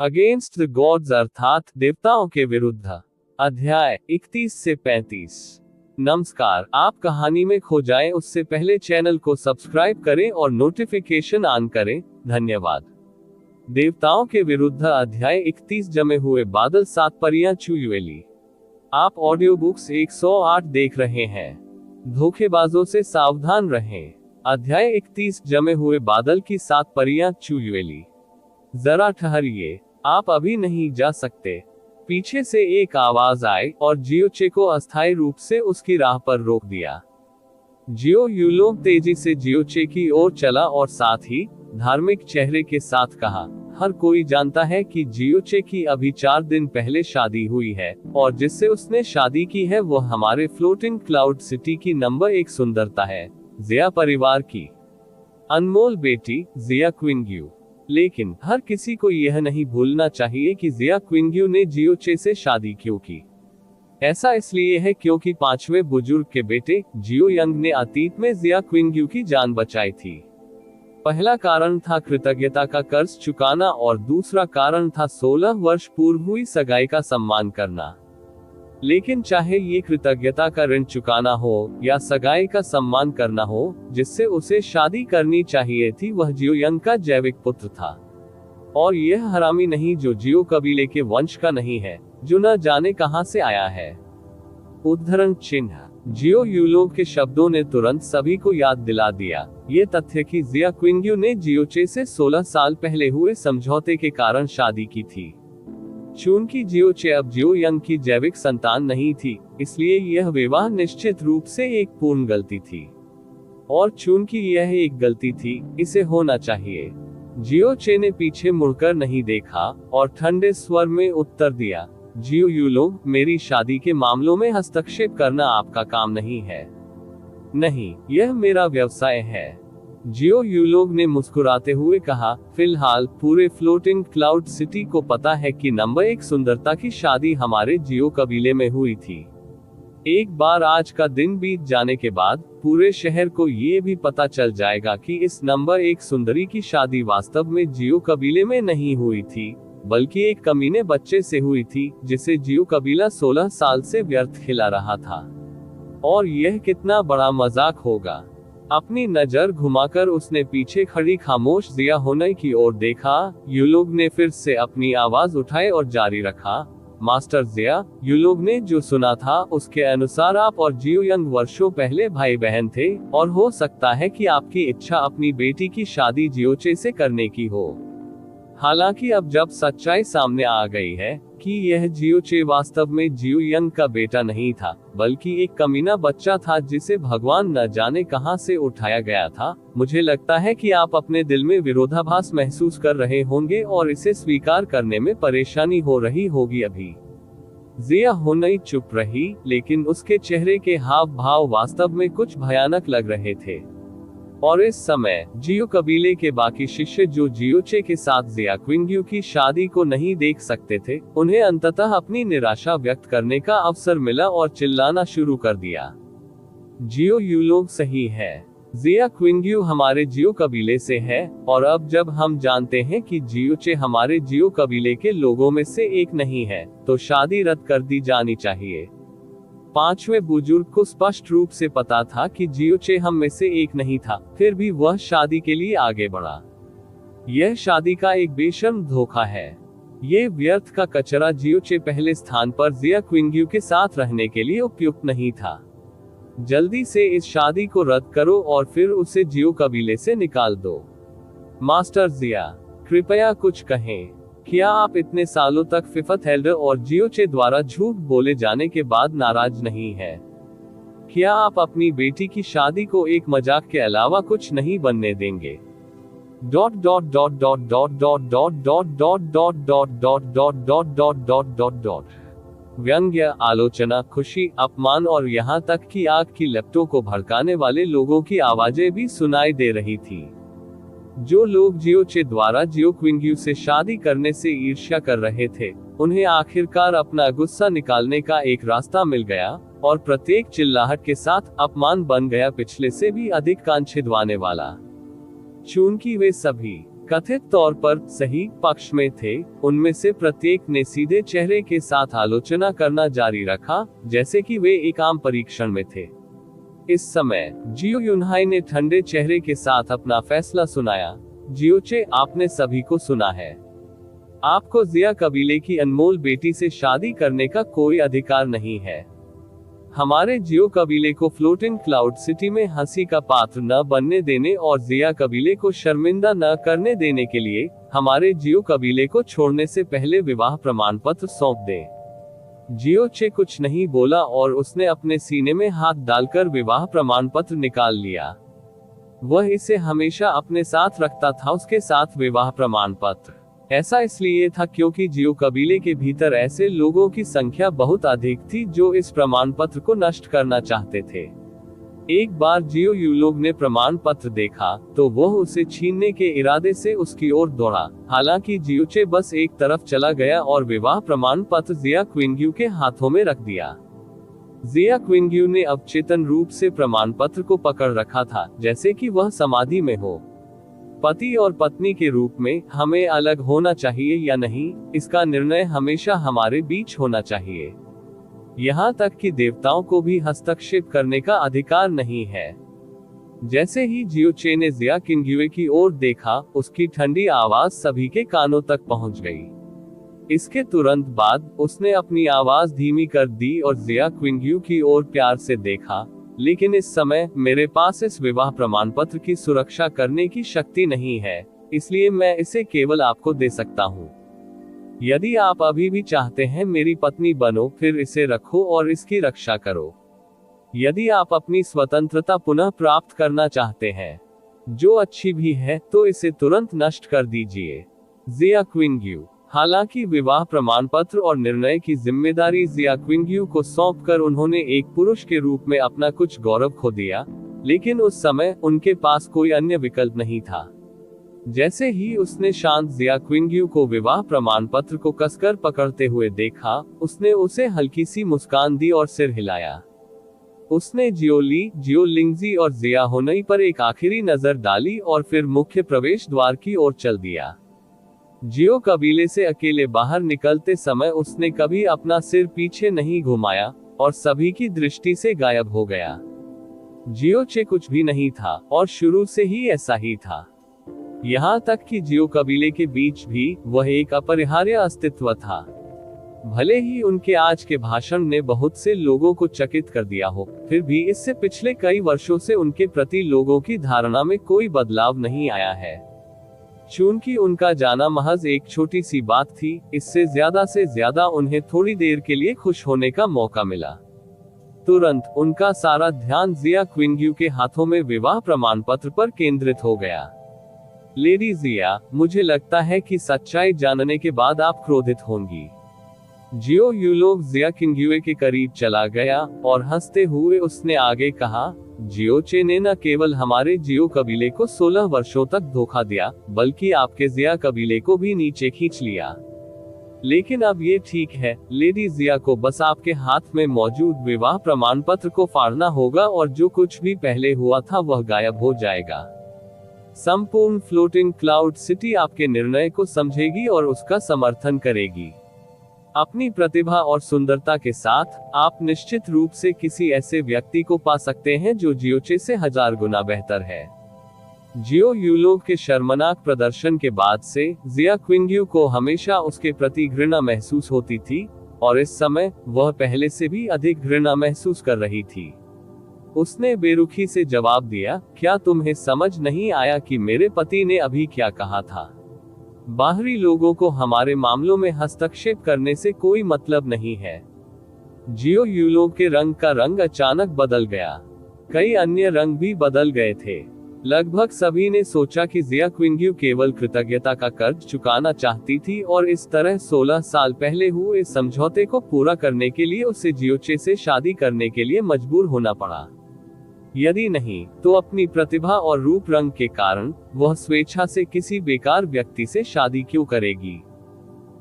Against the gods अर्थात देवताओं के विरुद्ध। अध्याय 31 से 35। नमस्कार, आप कहानी में खो जाएं उससे पहले चैनल को सब्सक्राइब करें और नोटिफिकेशन ऑन करें। धन्यवाद। देवताओं के विरुद्ध अध्याय 31। जमे हुए बादल 7 परियां चुयुएली। आप ऑडियो बुक्स 108 देख रहे हैं। धोखेबाजों से सावधान रहें। अध्याय 31। जमे हुए बादल की 7 परियां चुयुएली। जरा ठहरिए, आप अभी नहीं जा सकते। पीछे से एक आवाज आई और जियोचे को अस्थायी रूप से उसकी राह पर रोक दिया। जियो यूलोंग तेजी से जियोचे की ओर चला और साथ ही धार्मिक चेहरे के साथ कहा, हर कोई जानता है कि जियोचे की अभी 4 दिन पहले शादी हुई है और जिससे उसने शादी की है वो हमारे फ्लोटिंग क्लाउड सिटी की नंबर 1 सुंदरता है, जिया परिवार की अनमोल बेटी जिया क्विंग्यू। लेकिन हर किसी को यह नहीं भूलना चाहिए कि जिया क्विंग्यू ने जियोचे से शादी क्यों की। ऐसा इसलिए है क्योंकि 5वें बुजुर्ग के बेटे जियो यंग ने अतीत में जिया क्विंग्यू की जान बचाई थी। पहला कारण था कृतज्ञता का कर्ज चुकाना और दूसरा कारण था 16 वर्ष पूर्व हुई सगाई का सम्मान करना। लेकिन चाहे ये कृतज्ञता का ऋण चुकाना हो या सगाई का सम्मान करना हो, जिससे उसे शादी करनी चाहिए थी वह जियो यंग का जैविक पुत्र था। और यह हरामी नहीं जो जियो कबीले के वंश का नहीं है, जो न जाने कहां से आया है। उद्धरण चिन्ह। जियो यूलोंग के शब्दों ने तुरंत सभी को याद दिला दिया ये तथ्य कि जिया क्विंग्यू ने जियोचे से 16 साल पहले हुए समझौते के कारण शादी की थी। चूंकि जियोचे अब जियो यंग की जैविक संतान नहीं थी, इसलिए यह विवाह निश्चित रूप से एक पूर्ण गलती थी। और चूंकि यह एक गलती थी, इसे होना चाहिए। जियोचे ने पीछे मुड़कर नहीं देखा और ठंडे स्वर में उत्तर दिया, जियो यूलोंग, मेरी शादी के मामलों में हस्तक्षेप करना आपका काम नहीं है। नहीं, यह मेरा व्यवसाय है। जियो यूलोंग ने मुस्कुराते हुए कहा, फिलहाल पूरे फ्लोटिंग क्लाउड सिटी को पता है कि नंबर 1 सुंदरता की शादी हमारे जियो कबीले में हुई थी। एक बार आज का दिन बीत जाने के बाद पूरे शहर को ये भी पता चल जाएगा कि इस नंबर 1 सुंदरी की शादी वास्तव में जियो कबीले में नहीं हुई थी, बल्कि एक कमीने बच्चे से हुई थी जिसे जियो कबीला 16 साल से व्यर्थ खिला रहा था। और यह कितना बड़ा मजाक होगा। अपनी नजर घुमाकर उसने पीछे खड़ी खामोश जिया होनई की ओर देखा। यूलोंग ने फिर से अपनी आवाज उठाई और जारी रखा, मास्टर जिया, यूलोंग ने जो सुना था उसके अनुसार आप और जियो यंग वर्षों पहले भाई बहन थे और हो सकता है कि आपकी इच्छा अपनी बेटी की शादी जियोचे से करने की हो। हालांकि अब जब सच्चाई सामने आ गई है कि यह जियोचे वास्तव में जियो यंग का बेटा नहीं था, बल्कि एक कमीना बच्चा था जिसे भगवान न जाने कहां से उठाया गया था, मुझे लगता है कि आप अपने दिल में विरोधाभास महसूस कर रहे होंगे और इसे स्वीकार करने में परेशानी हो रही होगी। अभी जिया होनई चुप रही, लेकिन उसके चेहरे के हाव भाव वास्तव में कुछ भयानक लग रहे थे। और इस समय जियो कबीले के बाकी शिष्य जो जियोचे के साथ जिया क्विंग्यू की शादी को नहीं देख सकते थे, उन्हें अंततः अपनी निराशा व्यक्त करने का अवसर मिला और चिल्लाना शुरू कर दिया, जियो यूलोंग सही है। जिया क्विंग्यू हमारे जियो कबीले से है और अब जब हम जानते हैं कि जियोचे हमारे जियो कबीले के लोगों में से एक नहीं है, तो शादी रद्द कर दी जानी चाहिए। 5वें बुजुर्ग को स्पष्ट रूप से पता था कि जियोचे हम में से एक नहीं था, फिर भी वह शादी के लिए आगे बढ़ा। यह शादी का एक बेशर्म धोखा है। ये व्यर्थ का कचरा जियोचे पहले स्थान पर जिया क्विंग्यू के साथ रहने के लिए उपयुक्त नहीं था। जल्दी से इस शादी को रद्द करो और फिर उसे जियो कबीले से निकाल दो। मास्टर जिया, कृपया कुछ कहें। क्या आप इतने सालों तक फिफथ एल्डर और जियोचे द्वारा झूठ बोले जाने के बाद नाराज नहीं है? क्या आप अपनी बेटी की शादी को एक मजाक के अलावा कुछ नहीं बनने देंगे? Dot dot dot dot dot dot dot dot dot dot dot dot dot dot dot dot dot. व्यंग्य, आलोचना, खुशी, अपमान और यहाँ तक कि आग की लपटों को भड़काने वाले लोगों की आवाजें भी सुनाई दे रही थी। जो लोग जियोचे द्वारा जियो क्विंग्यू से शादी करने से ईर्ष्या कर रहे थे, उन्हें आखिरकार अपना गुस्सा निकालने का एक रास्ता मिल गया और प्रत्येक चिल्लाहट के साथ अपमान बन गया पिछले से भी अधिक कान छिदवाने वाला। चूंकि वे सभी कथित तौर पर सही पक्ष में थे, उनमें से प्रत्येक ने सीधे चेहरे के साथ आलोचना करना जारी रखा, जैसे कि वे एक आम परीक्षण में थे। इस समय जियो युनहाई ने ठंडे चेहरे के साथ अपना फैसला सुनाया। जियोचे, आपने सभी को सुना है। आपको जिया कबीले की अनमोल बेटी से शादी करने का कोई अधिकार नहीं है। हमारे जियो कबीले को फ्लोटिंग क्लाउड सिटी में हंसी का पात्र न बनने देने और जिया कबीले को शर्मिंदा न करने देने के लिए हमारे जियो कबीले को छोड़ने से पहले विवाह प्रमाण पत्र सौंप दें। जियोचे कुछ नहीं बोला और उसने अपने सीने में हाथ डालकर विवाह प्रमाण पत्र निकाल लिया। वह इसे हमेशा अपने साथ रखता था, उसके साथ विवाह प्रमाण पत्र। ऐसा इसलिए था क्योंकि जियो कबीले के भीतर ऐसे लोगों की संख्या बहुत अधिक थी जो इस प्रमाण पत्र को नष्ट करना चाहते थे। एक बार जियो युलोग ने प्रमाण पत्र देखा तो वह उसे छीनने के इरादे से उसकी ओर दौड़ा। हालांकि जियोचे बस एक तरफ चला गया और विवाह प्रमाण पत्र जिया क्विंग्यू के हाथों में रख दिया। जिया क्विंग्यू ने अवचेतन रूप से प्रमाण पत्र को पकड़ रखा था, जैसे कि वह समाधि में हो। पति और पत्नी के रूप में हमें अलग होना चाहिए या नहीं, इसका निर्णय हमेशा हमारे बीच होना चाहिए। यहाँ तक कि देवताओं को भी हस्तक्षेप करने का अधिकार नहीं है। जैसे ही जियोचे ने जिया किंग्युए की ओर देखा, उसकी ठंडी आवाज सभी के कानों तक पहुंच गई। इसके तुरंत बाद उसने अपनी आवाज धीमी कर दी और जिया क्विंग्यू की ओर प्यार से देखा। लेकिन इस समय मेरे पास इस विवाह प्रमाण पत्र की सुरक्षा करने की शक्ति नहीं है, इसलिए मैं इसे केवल आपको दे सकता हूँ। यदि आप अभी भी चाहते हैं मेरी पत्नी बनो, फिर इसे रखो और इसकी रक्षा करो। यदि आप अपनी स्वतंत्रता पुनः प्राप्त करना चाहते हैं, जो अच्छी भी है, तो इसे तुरंत नष्ट कर दीजिए। जिया क्विंग्यू। हालांकि विवाह प्रमाण पत्र और निर्णय की जिम्मेदारी जिया क्विंग्यू को सौंपकर उन्होंने एक पुरुष के रूप में अपना कुछ गौरव खो दिया, लेकिन उस समय उनके पास कोई अन्य विकल्प नहीं था। जैसे ही उसने शांत जिया क्विंग्यू को विवाह प्रमाण पत्र को कसकर पकड़ते हुए देखा, उसने उसे हल्की सी मुस्कान दी और सिर हिलाया। उसने जियोली, जियोलिंगजी और जिया होनई पर एक आखिरी नजर डाली और फिर मुख्य प्रवेश द्वार की ओर चल दिया। जियो कबीले से अकेले बाहर निकलते समय उसने कभी अपना सिर पीछे नहीं घुमाया और सभी की दृष्टि से गायब हो गया। जियोचे कुछ भी नहीं था और शुरू से ही ऐसा ही था। यहाँ तक कि जियो कबीले के बीच भी वह एक अपरिहार्य अस्तित्व था। भले ही उनके आज के भाषण ने बहुत से लोगों को चकित कर दिया हो, फिर भी इससे पिछले कई वर्षों से उनके प्रति लोगों की धारणा में कोई बदलाव नहीं आया है। चूंकि उनका जाना महज एक छोटी सी बात थी, इससे से ज्यादा उन्हें थोड़ी देर के लिए खुश होने का मौका मिला। तुरंत उनका सारा ध्यान जिया क्विंग्यू के हाथों में विवाह प्रमाण पत्र पर केंद्रित हो गया। लेडी जिया, मुझे लगता है कि सच्चाई जानने के बाद आप क्रोधित होंगी। जियो युलोग जिया किंग्युए के करीब चला गया और हंसते हुए उसने आगे कहा, जियोचे ने न केवल हमारे जियो कबीले को 16 वर्षों तक धोखा दिया, बल्कि आपके जिया कबीले को भी नीचे खींच लिया। लेकिन अब ये ठीक है, लेडी जिया को बस आपके हाथ में मौजूद विवाह प्रमाण पत्र को फाड़ना होगा और जो कुछ भी पहले हुआ था वह गायब हो जाएगा। संपूर्ण फ्लोटिंग क्लाउड सिटी आपके निर्णय को समझेगी और उसका समर्थन करेगी। अपनी प्रतिभा और सुंदरता के साथ आप निश्चित रूप से किसी ऐसे व्यक्ति को पा सकते हैं जो जियोचे से 1000 गुना बेहतर है। जियो युलोग के शर्मनाक प्रदर्शन के बाद से जिया क्विंग्यू को हमेशा उसके प्रति घृणा महसूस होती थी और इस समय वह पहले से भी अधिक घृणा महसूस कर रही थी। उसने बेरुखी से जवाब दिया, क्या तुम्हें समझ नहीं आया कि मेरे पति ने अभी क्या कहा था? बाहरी लोगों को हमारे मामलों में हस्तक्षेप करने से कोई मतलब नहीं है। जियो युलोग के रंग का रंग अचानक बदल गया। कई अन्य रंग भी बदल गए थे। लगभग सभी ने सोचा कि जिया क्विंग्यू केवल कृतज्ञता का कर्ज चुकाना चाहती थी और इस तरह 16 साल पहले हुए समझौते को पूरा करने के लिए उसे जियोचे से शादी करने के लिए मजबूर होना पड़ा। यदि नहीं, तो अपनी प्रतिभा और रूप रंग के कारण वह स्वेच्छा से किसी बेकार व्यक्ति से शादी क्यों करेगी,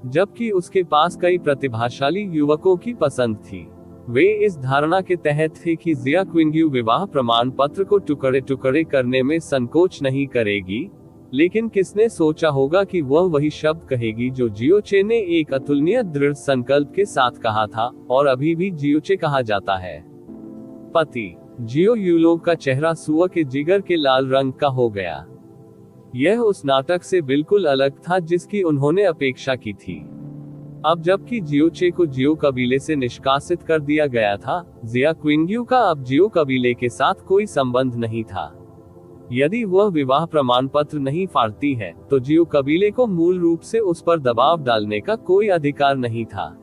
जबकि उसके पास कई प्रतिभाशाली युवकों की पसंद थी। वे इस धारणा के तहत थे कि जिया क्विंग्यू विवाह प्रमाण पत्र को टुकड़े टुकड़े करने में संकोच नहीं करेगी, लेकिन किसने सोचा होगा कि वह वही शब्द कहेगी जो जियोचे ने एक अतुलनीय दृढ़ संकल्प के साथ कहा था, और अभी भी जियोचे कहा जाता है। पति जियो यूलोव का चेहरा सुअर के जिगर के लाल रंग का हो गया। यह उस नाटक से बिल्कुल अलग था जिसकी उन्होंने अपेक्षा की थी। अब जबकि जियोचे को जियो कबीले से निष्कासित कर दिया गया था, जिया क्विंग्यू का अब जियो कबीले के साथ कोई संबंध नहीं था। यदि वह विवाह प्रमाण पत्र नहीं फाड़ती है, तो जियो कबीले को मूल रूप से उस पर दबाव डालने का कोई अधिकार नहीं था।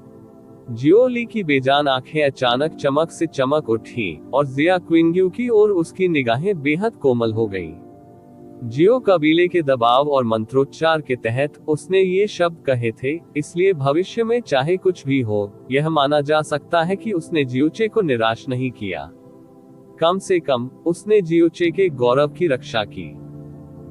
जियो ली की बेजान आंखें अचानक चमक से चमक उठी, और जिया क्विंग्यू की ओर उसकी निगाहें बेहद कोमल हो गईं। जियो कबीले के दबाव और मंत्रोच्चार के तहत उसने ये शब्द कहे थे, इसलिए भविष्य में चाहे कुछ भी हो, यह माना जा सकता है कि उसने जियोचे को निराश नहीं किया। कम से कम उसने जियोचे के गौरव की रक्षा की।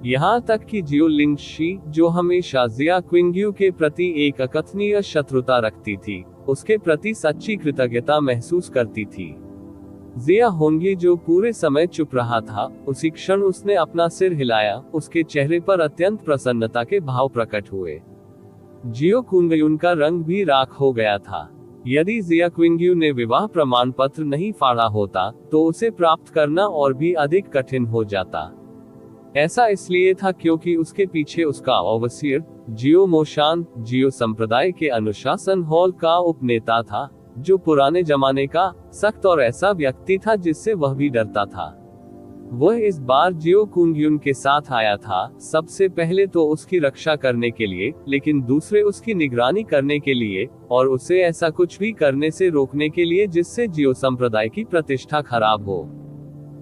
यहाँ तक कि जियो लिंगशी, जो हमेशा जिया क्विंग्यू के प्रति एक अकथनीय शत्रुता रखती थी, उसके प्रति सच्ची कृतज्ञता महसूस करती थी। जिया होंगी, जो पूरे समय चुप रहा था, उसी क्षण उसने अपना सिर हिलाया, उसके चेहरे पर अत्यंत प्रसन्नता के भाव प्रकट हुए। जियो कुंगयुन का रंग भी राख हो गया था। यदि जिया क्विंग्यू ने विवाह प्रमाण पत्र नहीं फाड़ा होता, तो उसे प्राप्त करना और भी अधिक कठिन हो जाता। ऐसा इसलिए था क्योंकि उसके पीछे उसका ओवरसियर जियो मोशान, जियो संप्रदाय के अनुशासन हॉल का उपनेता था, जो पुराने जमाने का सख्त और ऐसा व्यक्ति था जिससे वह भी डरता था। वह इस बार जियो कुंगयुन के साथ आया था, सबसे पहले तो उसकी रक्षा करने के लिए, लेकिन दूसरे उसकी निगरानी करने के लिए, और उसे ऐसा कुछ भी करने से रोकने के लिए जिससे जियो संप्रदाय की प्रतिष्ठा खराब हो।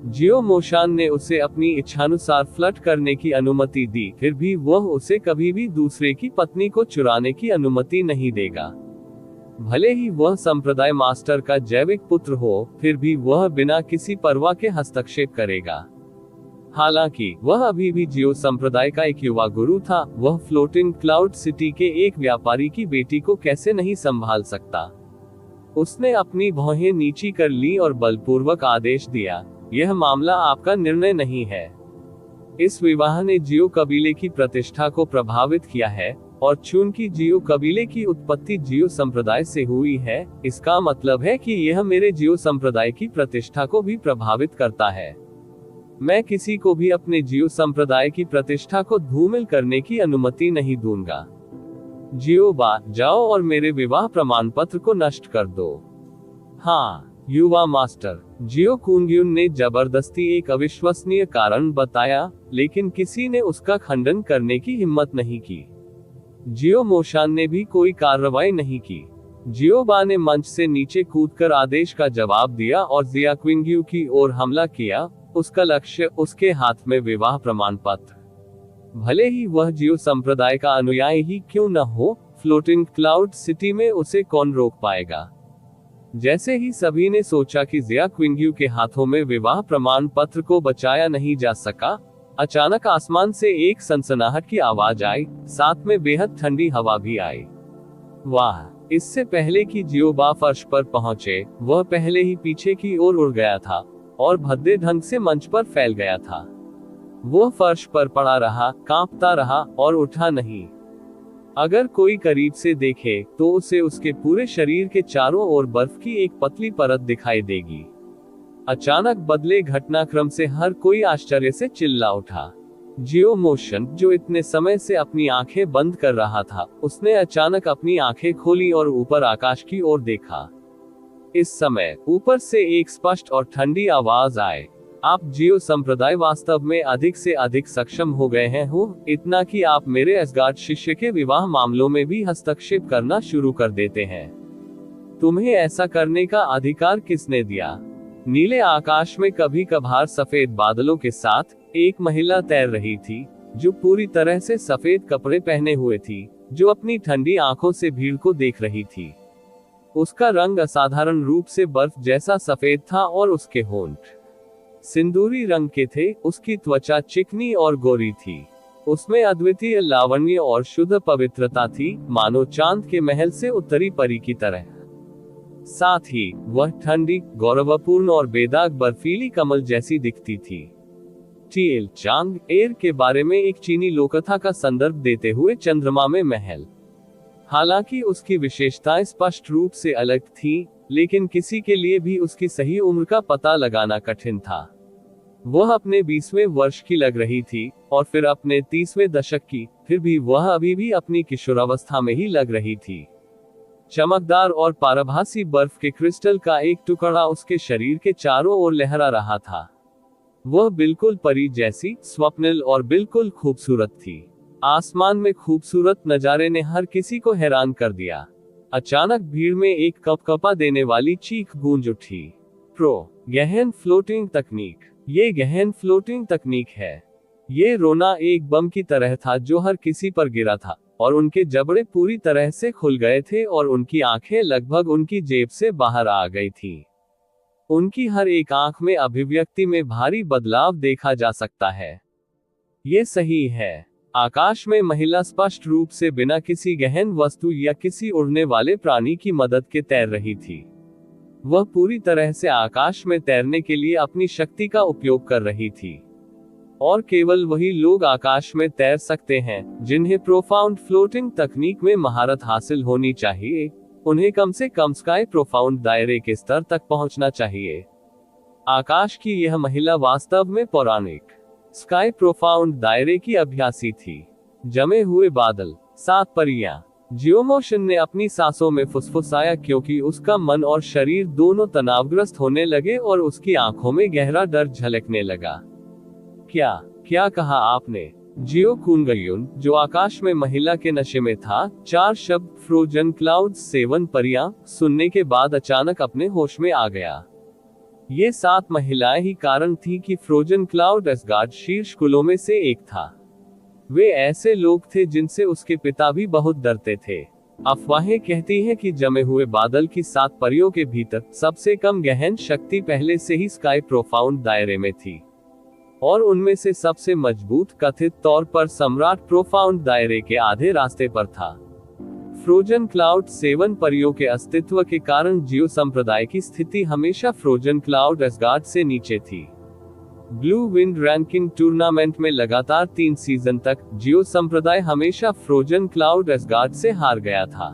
जियो मोशान ने उसे अपनी इच्छानुसार फ्लर्ट करने की अनुमति दी, फिर भी वह उसे कभी भी दूसरे की पत्नी को चुराने की अनुमति नहीं देगा। भले ही वह संप्रदाय मास्टर का जैविक पुत्र हो, फिर भी वह बिना किसी परवाह के हस्तक्षेप करेगा। हालांकि वह अभी भी जियो संप्रदाय का एक युवा गुरु था, वह फ्लोटिंग क्लाउड सिटी के एक व्यापारी की बेटी को कैसे नहीं संभाल सकता। उसने अपनी भौहें नीची कर ली और बलपूर्वक आदेश दिया, यह मामला आपका निर्णय नहीं है। इस विवाह ने जियो कबीले की प्रतिष्ठा को प्रभावित किया है, और चूंकि जियो कबीले की उत्पत्ति जियो संप्रदाय से हुई है, इसका मतलब है कि यह मेरे जियो संप्रदाय की प्रतिष्ठा को भी प्रभावित करता है। मैं किसी को भी अपने जियो संप्रदाय की प्रतिष्ठा को धूमिल करने की अनुमति नहीं दूंगा। जियो बा, जाओ और मेरे विवाह प्रमाण पत्र को नष्ट कर दो। हाँ, युवा मास्टर, जियो कुंगयुन ने जबरदस्ती एक अविश्वसनीय कारण बताया, लेकिन किसी ने उसका खंडन करने की हिम्मत नहीं की। जियो मोशान ने भी कोई कार्रवाई नहीं की। जियो बा ने मंच से नीचे कूदकर आदेश का जवाब दिया और जिया क्विंग्यू की ओर हमला किया, उसका लक्ष्य उसके हाथ में विवाह प्रमाण पत्र। भले ही वह जियो संप्रदाय का अनुयायी ही क्यों न हो, फ्लोटिंग क्लाउड सिटी में उसे कौन रोक पाएगा। जैसे ही सभी ने सोचा कि जिया क्विंग्यू के हाथों में विवाह प्रमाण पत्र को बचाया नहीं जा सका, अचानक आसमान से एक सनसनाहट की आवाज आई, साथ में बेहद ठंडी हवा भी आई। वाह! इससे पहले कि जियो बा फर्श पर पहुंचे, वह पहले ही पीछे की ओर उड़ गया था और भद्दे ढंग से मंच पर फैल गया था। वह फर्श पर पड़ा रहा, कांपता रहा और उठा नहीं। अगर कोई करीब से देखे तो उसे उसके पूरे शरीर के चारों ओर बर्फ की एक पतली परत दिखाई देगी। अचानक बदले घटनाक्रम से हर कोई आश्चर्य से चिल्ला उठा। जियो मोशन, जो इतने समय से अपनी आंखें बंद कर रहा था, उसने अचानक अपनी आंखें खोली और ऊपर आकाश की ओर देखा। इस समय ऊपर से एक स्पष्ट और ठंडी आवाज आए, आप जियो संप्रदाय वास्तव में अधिक से अधिक सक्षम हो गए हैं हो, इतना कि आप मेरे असगार्ड शिष्य के विवाह मामलों में भी हस्तक्षेप करना शुरू कर देते हैं। तुम्हें ऐसा करने का अधिकार किसने दिया? नीले आकाश में कभी कभार सफेद बादलों के साथ एक महिला तैर रही थी, जो पूरी तरह से सफेद कपड़े पहने हुए थी, जो अपनी ठंडी आंखों से भीड़ को देख रही थी। उसका रंग असाधारण रूप से बर्फ जैसा सफेद था और उसके होंठ सिंदूरी रंग के थे। उसकी त्वचा चिकनी और गोरी थी। उसमें अद्वितीय लावण्य और शुद्ध पवित्रता थी, मानो चांद के महल से उत्तरी परी की तरह। साथ ही वह ठंडी, गौरवपूर्ण और बेदाग बर्फीली कमल जैसी दिखती थी। टीएल चांग एर के बारे में एक चीनी लोककथा का संदर्भ देते हुए चंद्रमा में महल। हालांकि उसकी विशेषताएं स्पष्ट रूप से अलग थीं, लेकिन किसी के लिए भी उसकी सही उम्र का पता लगाना कठिन था। वह अपने 20वें वर्ष की लग रही थी, और फिर अपने 30वें दशक की, फिर भी वह अभी भी अपनी किशोरावस्था में ही लग रही थी। चमकदार और पारभासी बर्फ के क्रिस्टल का एक टुकड़ा उसके शरीर के चारों ओर लहरा रहा था। वह बिल्कुल परी जैसी, स्वप्निल और बिल्कुल खूबसूरत थी। आसमान में खूबसूरत नजारे ने हर किसी को हैरान कर दिया। अचानक भीड़ में एक कपकपा देने वाली चीख गूंज उठी। गहन फ्लोटिंग तकनीक। ये गहन फ्लोटिंग तकनीक है। ये रोना एक बम की तरह था जो हर किसी पर गिरा था, और उनके जबड़े पूरी तरह से खुल गए थे और उनकी आंखें लगभग उनकी जेब से बाहर आ गई थीं। उनकी हर एक आंख में अभिव्यक्ति में भारी बदलाव देखा जा सकता है। ये सही है। आकाश में महिला स्पष्ट रूप से बिना किसी गहन वस्तु या किसी उड़ने वाले प्राणी की मदद के तैर रही थी। वह पूरी तरह से आकाश में तैरने के लिए अपनी शक्ति का उपयोग कर रही थी। और केवल वही लोग आकाश में तैर सकते हैं जिन्हें प्रोफाउंड फ्लोटिंग तकनीक में महारत हासिल होनी चाहिए। उन्हें कम से कम स्काई प्रोफाउंड दायरे के स्तर तक पहुंचना चाहिए। आकाश की यह महिला वास्तव में पौराणिक स्काई प्रोफाउंड दायरे की अभ्यासी थी। जमे हुए बादल। 7 परियां। जियोमोशन ने अपनी सांसों में फुसफुसाया क्योंकि उसका मन और शरीर दोनों तनावग्रस्त होने लगे और उसकी आंखों में गहरा डर झलकने लगा। क्या कहा आपने? जियो कुंगयुन, जो आकाश में महिला के नशे में था, 4 शब्द फ्रोजन क्लाउड्स 7 परियां सुनने के बाद अचानक अपने होश में आ गया। ये 7 महिलाएं ही कारण थी कि फ्रोजन क्लाउड असगार्ड शीर्ष कुलों में से एक था। वे ऐसे लोग थे जिनसे उसके पिता भी बहुत डरते थे। अफवाहें कहती हैं कि जमे हुए बादल की 7 परियों के भीतर सबसे कम गहन शक्ति पहले से ही स्काई प्रोफाउंड दायरे में थी, और उनमें से सबसे मजबूत कथित तौर पर सम्राट प्रोफाउंड दायरे के आधे रास्ते पर था। फ्रोजन क्लाउड 7 परियों के अस्तित्व के कारण जियो संप्रदाय की स्थिति हमेशा फ्रोजन क्लाउड असगार्ड से नीचे थी। ब्लू विंड रैंकिंग टूर्नामेंट में लगातार 3 सीजन तक जियो संप्रदाय हमेशा फ्रोजन क्लाउड असगार्ड से हार गया था।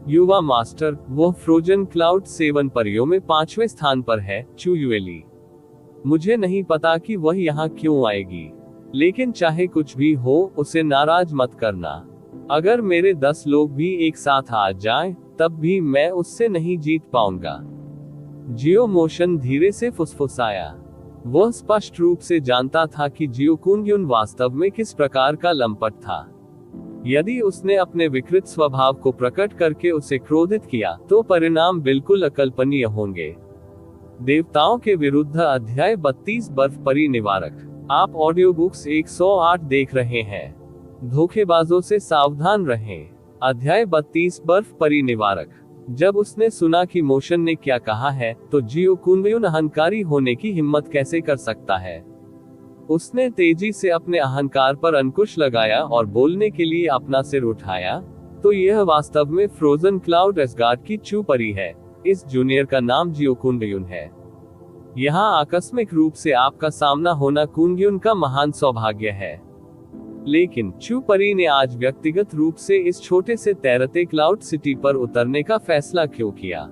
युवा मास्टर, वह फ्रोजन क्लाउड 7 परियों में 5वें स्थान पर है। चुयुएली, मुझे नहीं पता कि वह यहाँ क्यों आएगी, लेकिन चाहे कुछ भी हो, उसे नाराज मत करना। अगर मेरे 10 लोग भी एक साथ आ जाएं, तब भी मैं उससे नहीं जीत पाऊंगा। जियो मोशन धीरे से फुसफुसाया। वह स्पष्ट रूप से जानता था कि जियो कुंगयुन वास्तव में किस प्रकार का लंपट था। यदि उसने अपने विकृत स्वभाव को प्रकट करके उसे क्रोधित किया, तो परिणाम बिल्कुल अकल्पनीय होंगे। देवताओं के विरुद्ध अध्याय 32 बर्फ परी निवारक। आप ऑडियो बुक्स 108 देख रहे हैं। धोखेबाजों से सावधान रहें। अध्याय 32 बर्फ परी निवारक। जब उसने सुना कि मोशन ने क्या कहा है, तो जियो कुंगयुन अहंकारी होने की हिम्मत कैसे कर सकता है। उसने तेजी से अपने अहंकार पर अंकुश लगाया और बोलने के लिए अपना सिर उठाया। तो यह वास्तव में फ्रोजन क्लाउड असगार्ड की चू परी है। इस जूनियर का नाम जियो कुंगयुन है। यहाँ आकस्मिक रूप से आपका सामना होना कुंगयुन का महान सौभाग्य है। लेकिन चू परी ने आज व्यक्तिगत रूप से इस छोटे से तैरते क्लाउड सिटी पर उतरने का फैसला क्यों किया?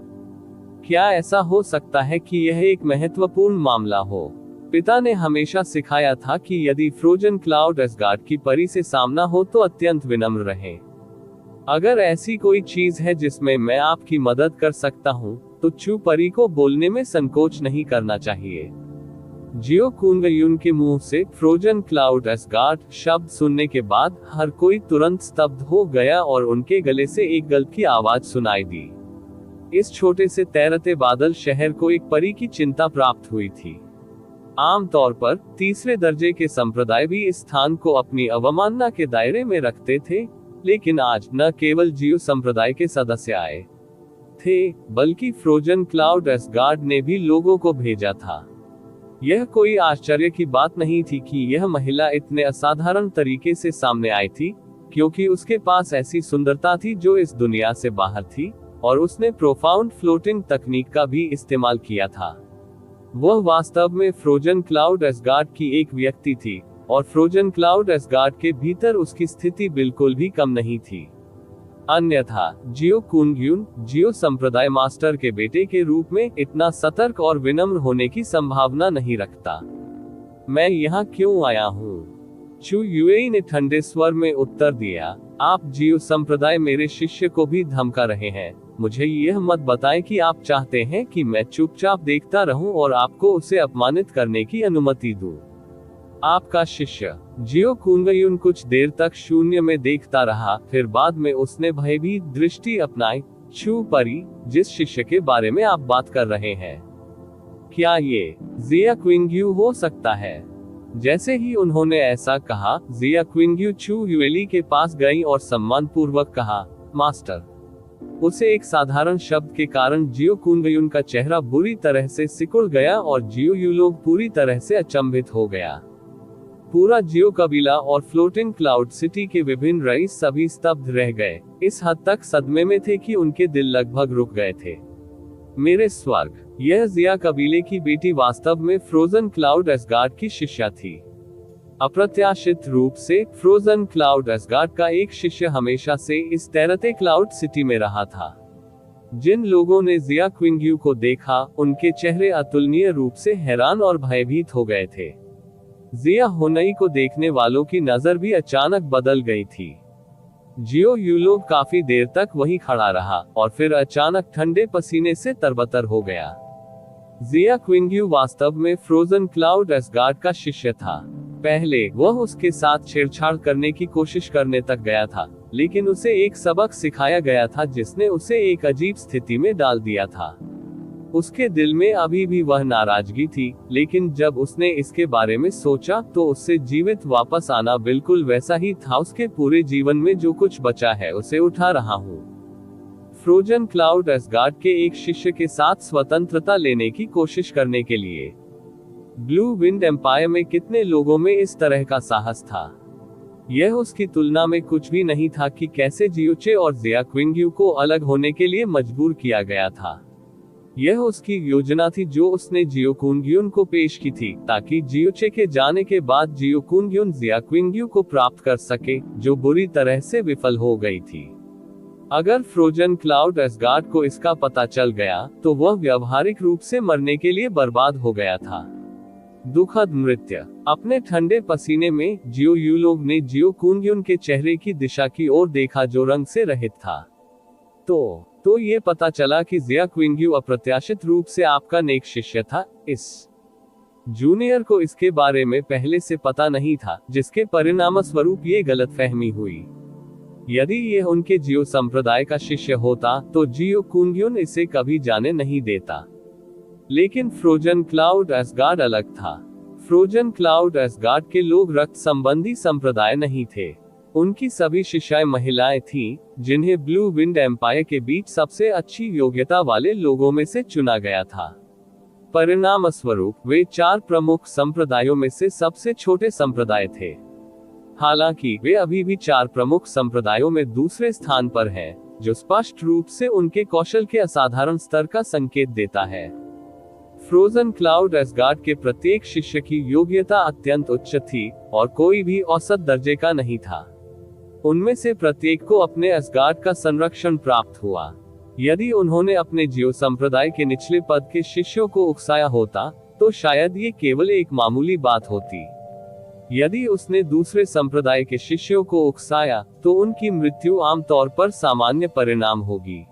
क्या ऐसा हो सकता है कि यह एक महत्वपूर्ण मामला हो? पिता ने हमेशा सिखाया था कि यदि फ्रोजन क्लाउड असगार्ड की परी से सामना हो तो अत्यंत विनम्र रहें। अगर ऐसी कोई चीज है जिसमें मैं आपकी मदद कर सकता हूं, तो चू परी को बोलने में संकोच नहीं करना चाहिए। जियो कुंगयुन के मुंह से फ्रोजन क्लाउड असगार्ड शब्द सुनने के बाद हर कोई तुरंत स्तब्ध हो गया और उनके गले से एक गल्प की आवाज सुनाई दी। इस छोटे से तैरते बादल शहर को एक परी की चिंता प्राप्त हुई थी। आमतौर पर तीसरे दर्जे के संप्रदाय भी इस स्थान को अपनी अवमानना के दायरे में रखते थे, लेकिन आज न केवल जियो संप्रदाय के सदस्य आए थे, बल्कि फ्रोजन क्लाउड असगार्ड ने भी लोगों को भेजा था। यह कोई आश्चर्य की बात नहीं थी कि यह महिला इतने असाधारण तरीके से सामने आई थी, क्योंकि उसके पास ऐसी सुंदरता थी जो इस दुनिया से बाहर थी, और उसने प्रोफाउंड फ्लोटिंग तकनीक का भी इस्तेमाल किया था। वह वास्तव में फ्रोजन क्लाउड एसगार्ड की एक व्यक्ति थी, और फ्रोजन क्लाउड एसगार्ड के भीतर उसकी स्थिति बिल्कुल भी कम नहीं थी। अन्यथा जियो कुंगयुन, जियो संप्रदाय मास्टर के बेटे के रूप में इतना सतर्क और विनम्र होने की संभावना नहीं रखता। मैं यहाँ क्यों आया हूँ? चू युएई ने ठंडे स्वर में उत्तर दिया, आप जियो संप्रदाय मेरे शिष्य को भी धमका रहे हैं। मुझे यह मत बताएं कि आप चाहते हैं कि मैं चुपचाप देखता रहूं और आपको उसे अपमानित करने की अनुमति दूं। आपका शिष्य जियो कुंगयुन कुछ देर तक शून्य में देखता रहा, फिर बाद में उसने भयभीत दृष्टि अपनाई। चू परी, जिस शिष्य के बारे में आप बात कर रहे हैं, क्या ये जिया क्विंगयू हो सकता है? जैसे ही उन्होंने ऐसा कहा, जिया क्विंगयू चू युएली के पास गई और सम्मानपूर्वक कहा, मास्टर। उसे एक साधारण शब्द के कारण जियो कुंगयुन का चेहरा बुरी तरह से सिकुड़ गया और जियो युलोग पूरी तरह से अचंभित हो गया। पूरा जियो कबीला और फ्लोटिंग क्लाउड सिटी के विभिन्न रईस सभी स्तब्ध रह गए, इस हद तक सदमे में थे कि उनके दिल लगभग रुक गए थे। मेरे स्वर्ग, यह जिया कबीले की बेटी वास्तव में फ्रोजन क्लाउड एसगार्ड की शिष्या थी। अप्रत्याशित रूप से फ्रोजन क्लाउड एसगार्ड का एक शिष्य हमेशा से इस तैरते क्लाउड सिटी में रहा था। जिन लोगों ने जिया क्विंगयू को देखा, उनके चेहरे अतुलनीय रूप से हैरान और भयभीत हो गए थे। जिया होनई को देखने वालों की नजर भी अचानक बदल गई थी। जियो युलोग काफी देर तक वहीं खड़ा रहा और फिर अचानक ठंडे पसीने से तरबतर हो गया। जिया क्विंगयू वास्तव में फ्रोजन क्लाउड एसगार्ड का शिष्य था। पहले वह उसके साथ छेड़छाड़ करने की कोशिश करने तक गया था, लेकिन उसे एक सबक सिखाया गया था जिसने उसे एक अजीब स्थिति में डाल दिया था। उसके दिल में अभी भी वह नाराजगी थी, लेकिन जब उसने इसके बारे में सोचा तो उससे जीवित वापस आना बिल्कुल वैसा ही था। उसके पूरे जीवन में जो कुछ बचा है उसे उठा रहा हूँ। फ्रोजन क्लाउड एसगार्ड के एक शिष्य के साथ स्वतंत्रता लेने की कोशिश करने के लिए ब्लू विंड एम्पायर में कितने लोगों में इस तरह का साहस था? यह उसकी तुलना में कुछ भी नहीं था कि कैसे जियोचे और जिया क्विंगयू को अलग होने के लिए मजबूर किया गया था। यह उसकी योजना थी जो उसने जियो कुंगयुन को पेश की थी, ताकि जियोचे के जाने के बाद जियो कुंगयुन जिया क्विंगयू को प्राप्त कर सके, जो बुरी तरह से विफल हो गई थी। अगर फ्रोजन क्लाउड एसगार्ड को इसका पता चल गया तो वह व्यावहारिक रूप से मरने के लिए बर्बाद हो गया था। दुखद मृत्यु। अपने ठंडे पसीने में जियो युलोग ने जियो कुंगयुन के चेहरे की दिशा की ओर देखा जो रंग से रहित था। तो ये पता चला कि जिया क्विंगयू अप्रत्याशित रूप से आपका नेक शिष्य था। इस जूनियर को इसके बारे में पहले से पता नहीं था, जिसके परिणामस्वरूप ये गलतफहमी हुई। यदि यह उनके जियो संप्रदाय का शिष्य होता तो जियो कुंगयुन इसे कभी जाने नहीं देता। लेकिन फ्रोजन क्लाउड एसगार्ड अलग था। फ्रोजन क्लाउड एसगार्ड के लोग रक्त संबंधी संप्रदाय नहीं थे। उनकी सभी शिष्याएं महिलाएं थीं, जिन्हें ब्लू विंड एम्पायर के बीच सबसे अच्छी योग्यता वाले लोगों में से चुना गया था। परिणामस्वरूप वे 4 प्रमुख संप्रदायों में से सबसे छोटे संप्रदाय थे। हालांकि वे अभी भी 4 प्रमुख संप्रदायों में दूसरे स्थान पर हैं, जो स्पष्ट रूप से उनके कौशल के असाधारण स्तर का संकेत देता है। फ्रोजन क्लाउड एसगार्ड के प्रत्येक शिष्य की योग्यता अत्यंत उच्च थी और कोई भी औसत दर्जे का नहीं था। उनमें से प्रत्येक को अपने एसगार्ड का संरक्षण प्राप्त हुआ। यदि उन्होंने अपने जियो संप्रदाय के निचले पद के शिष्यों को उकसाया होता तो शायद ये केवल एक मामूली बात होती। यदि उसने दूसरे संप्रदाय के शिष्यों को उकसाया तो उनकी मृत्यु आमतौर पर सामान्य परिणाम होगी।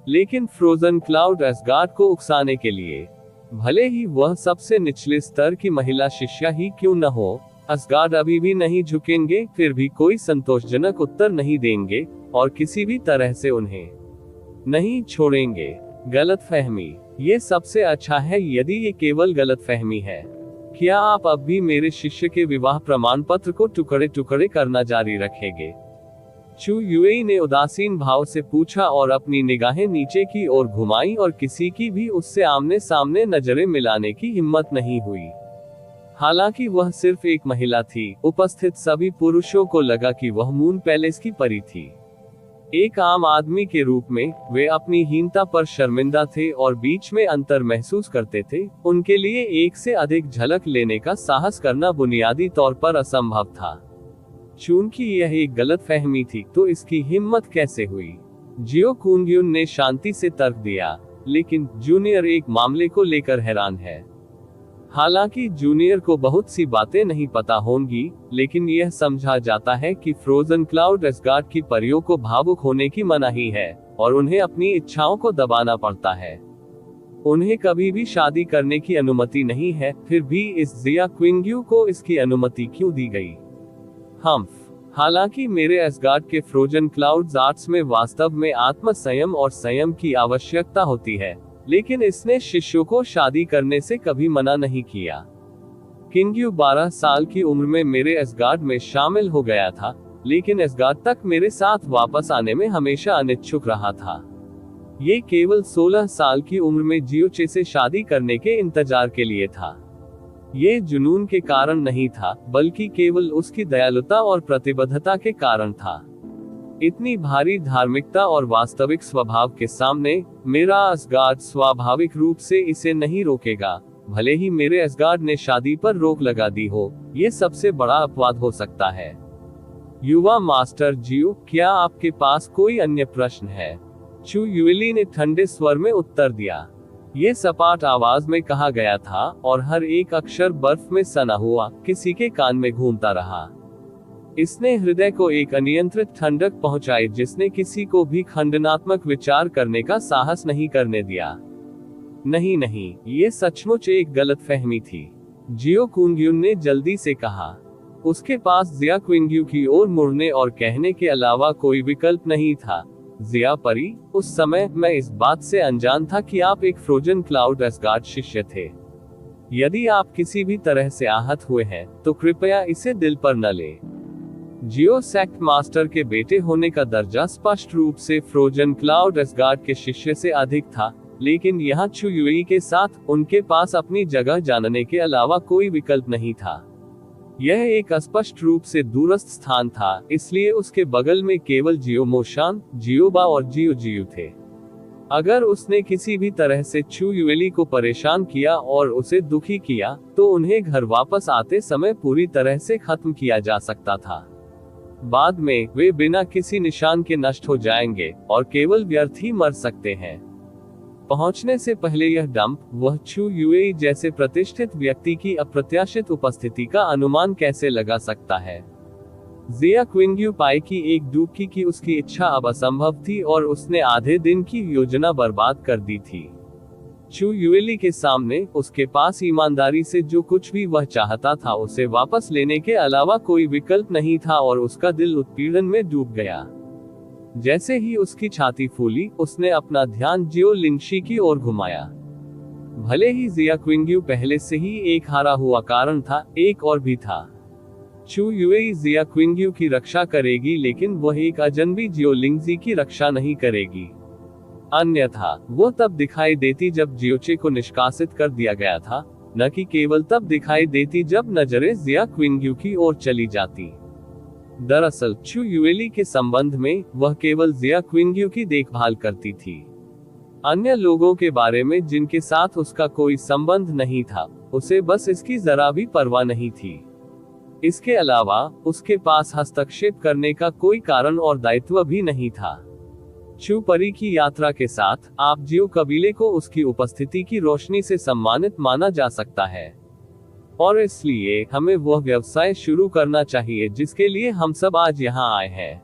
लेकिन फ्रोजन क्लाउड एसगार्ड को उकसाने के लिए, भले ही वह सबसे निचले स्तर की महिला शिष्या ही क्यों न हो, एसगार्ड अभी भी नहीं झुकेंगे, फिर भी कोई संतोषजनक उत्तर नहीं देंगे और किसी भी तरह से उन्हें नहीं छोड़ेंगे। गलतफहमी। ये सबसे अच्छा है यदि ये केवल गलतफहमी है। क्या आप अब भी मेरे शिष्य के विवाह प्रमाण पत्र को टुकड़े टुकड़े करना जारी रखेंगे? चू युएई ने उदासीन भाव से पूछा और अपनी निगाहें नीचे की ओर घुमाई और किसी की भी उससे आमने सामने नजरें मिलाने की हिम्मत नहीं हुई। हालांकि वह सिर्फ एक महिला थी, उपस्थित सभी पुरुषों को लगा कि वह मून पैलेस की परी थी। एक आम आदमी के रूप में वे अपनी हीनता पर शर्मिंदा थे और बीच में अंतर महसूस करते थे। उनके लिए एक से अधिक झलक लेने का साहस करना बुनियादी तौर पर असंभव था। चूंकि यह एक गलतफहमी थी, तो इसकी हिम्मत कैसे हुई? जियो कुंग्युन ने शांति से तर्क दिया, लेकिन जूनियर एक मामले को लेकर हैरान है। हालांकि जूनियर को बहुत सी बातें नहीं पता होंगी, लेकिन यह समझा जाता है कि फ्रोजन क्लाउड एसगार्ड की परियों को भावुक होने की मनाही है और उन्हें अपनी इच्छाओं को दबाना पड़ता है। उन्हें कभी भी शादी करने की अनुमति नहीं है, फिर भी इस जिया क्विंग्यू को इसकी अनुमति क्यों दी गई? हालांकि मेरे एसगार्ड के फ्रोजन क्लाउड्स आर्ट्स में वास्तव में आत्म संयम और संयम की आवश्यकता होती है, लेकिन इसने शिष्यों को शादी करने से कभी मना नहीं किया। किंग्यू 12 साल की उम्र में मेरे एसगार्ड में शामिल हो गया था, लेकिन एसगार्ड तक मेरे साथ वापस आने में हमेशा अनिच्छुक रहा था। ये केवल 16 साल की उम्र में जियोचे से शादी करने के इंतजार के लिए था। ये जुनून के कारण नहीं था, बल्कि केवल उसकी दयालुता और प्रतिबद्धता के कारण था। इतनी भारी धार्मिकता और वास्तविक स्वभाव के सामने मेरा एसगार्ड स्वाभाविक रूप से इसे नहीं रोकेगा, भले ही मेरे एसगार्ड ने शादी पर रोक लगा दी हो। ये सबसे बड़ा अपवाद हो सकता है। युवा मास्टर जियो, क्या आपके पास कोई अन्य प्रश्न है? चू युएली ने ठंडे स्वर में उत्तर दिया। ये सपाट आवाज में कहा गया था और हर एक अक्षर बर्फ में सना हुआ किसी के कान में घूमता रहा। इसने हृदय को एक अनियंत्रित ठंडक पहुंचाई, जिसने किसी को भी खंडनात्मक विचार करने का साहस नहीं करने दिया। नहीं, ये सचमुच एक गलतफहमी थी, जियो कुंग्युन ने जल्दी से कहा। उसके पास जिया क्विंग्यू की ओर मुड़ने और कहने के अलावा कोई विकल्प नहीं था। जिया परी, उस समय मैं इस बात से अनजान था कि आप एक फ्रोजन क्लाउड एसगार्ड शिष्य थे। यदि आप किसी भी तरह से आहत हुए हैं, तो कृपया इसे दिल पर न लें। जियो सेक्ट मास्टर के बेटे होने का दर्जा स्पष्ट रूप से फ्रोजन क्लाउड एसगार्ड के शिष्य से अधिक था, लेकिन यहाँ चू युई के साथ उनके पास अपनी जगह जानने के अलावा कोई विकल्प नहीं था। यह एक अस्पष्ट रूप से दूरस्थ स्थान था, इसलिए उसके बगल में केवल जियो मोशान, जियोबा और जियो जियू थे। अगर उसने किसी भी तरह से चू युएली को परेशान किया और उसे दुखी किया, तो उन्हें घर वापस आते समय पूरी तरह से खत्म किया जा सकता था। बाद में वे बिना किसी निशान के नष्ट हो जाएंगे और केवल व्यर्थ ही मर सकते हैं। पहुंचने से पहले यह डंप, वह चू युई जैसे प्रतिष्ठित व्यक्ति की अप्रत्याशित उपस्थिति का अनुमान कैसे लगा सकता है? जिया क्विंग्यू पाई की एक डुबकी की उसकी इच्छा अब असंभव थी और उसने आधे दिन की योजना बर्बाद कर दी थी। चू युएली के सामने उसके पास ईमानदारी से जो कुछ भी वह चाहता था उसे वापस लेने के अलावा कोई विकल्प नहीं था और उसका दिल उत्पीड़न में डूब गया। जैसे ही उसकी छाती फूली, उसने अपना ध्यान जियो लिंगशी की ओर घुमाया। भले ही जिया क्विंग्यू पहले से ही एक हारा हुआ कारण था, एक और भी था। चू युई जिया क्विंग्यू की रक्षा करेगी, लेकिन वह एक अजनबी जियो लिंगजी की रक्षा नहीं करेगी। अन्यथा वो तब दिखाई देती जब जियोचे को निष्कासित कर दिया गया था, न कि केवल तब दिखाई देती जब नजरें जिया क्विंग्यू की ओर चली जाती। दरअसल चू युएली के संबंध में वह केवल जिया क्विंग्यू की देखभाल करती थी। अन्य लोगों के बारे में जिनके साथ उसका कोई संबंध नहीं था, उसे बस इसकी जरा भी परवाह नहीं थी। इसके अलावा उसके पास हस्तक्षेप करने का कोई कारण और दायित्व भी नहीं था। चू परी की यात्रा के साथ आप जियो कबीले को उसकी उपस्थिति की रोशनी से सम्मानित माना जा सकता है, और इसलिए हमें वह व्यवसाय शुरू करना चाहिए जिसके लिए हम सब आज यहाँ आए हैं।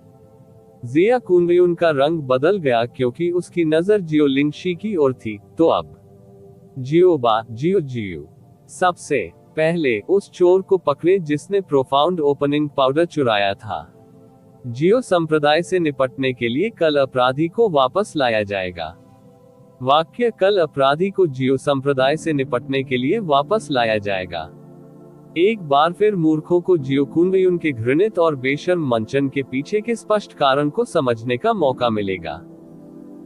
जिया कुंग्युन का रंग बदल गया क्योंकि उसकी नजर जियो लिंगशी की ओर थी। तो अब जियोबा, जियो जियू, सबसे पहले उस चोर को पकड़े जिसने प्रोफाउंड ओपनिंग पाउडर चुराया था। जियो संप्रदाय से निपटने के लिए कल अपराधी को वापस लाया जाएगा। वाक्य, कल अपराधी को जियो संप्रदाय से निपटने के लिए वापस लाया जाएगा। एक बार फिर मूर्खों को जियो कुंग्युन के घृणित और बेशर्म मंचन के पीछे के स्पष्ट कारण को समझने का मौका मिलेगा।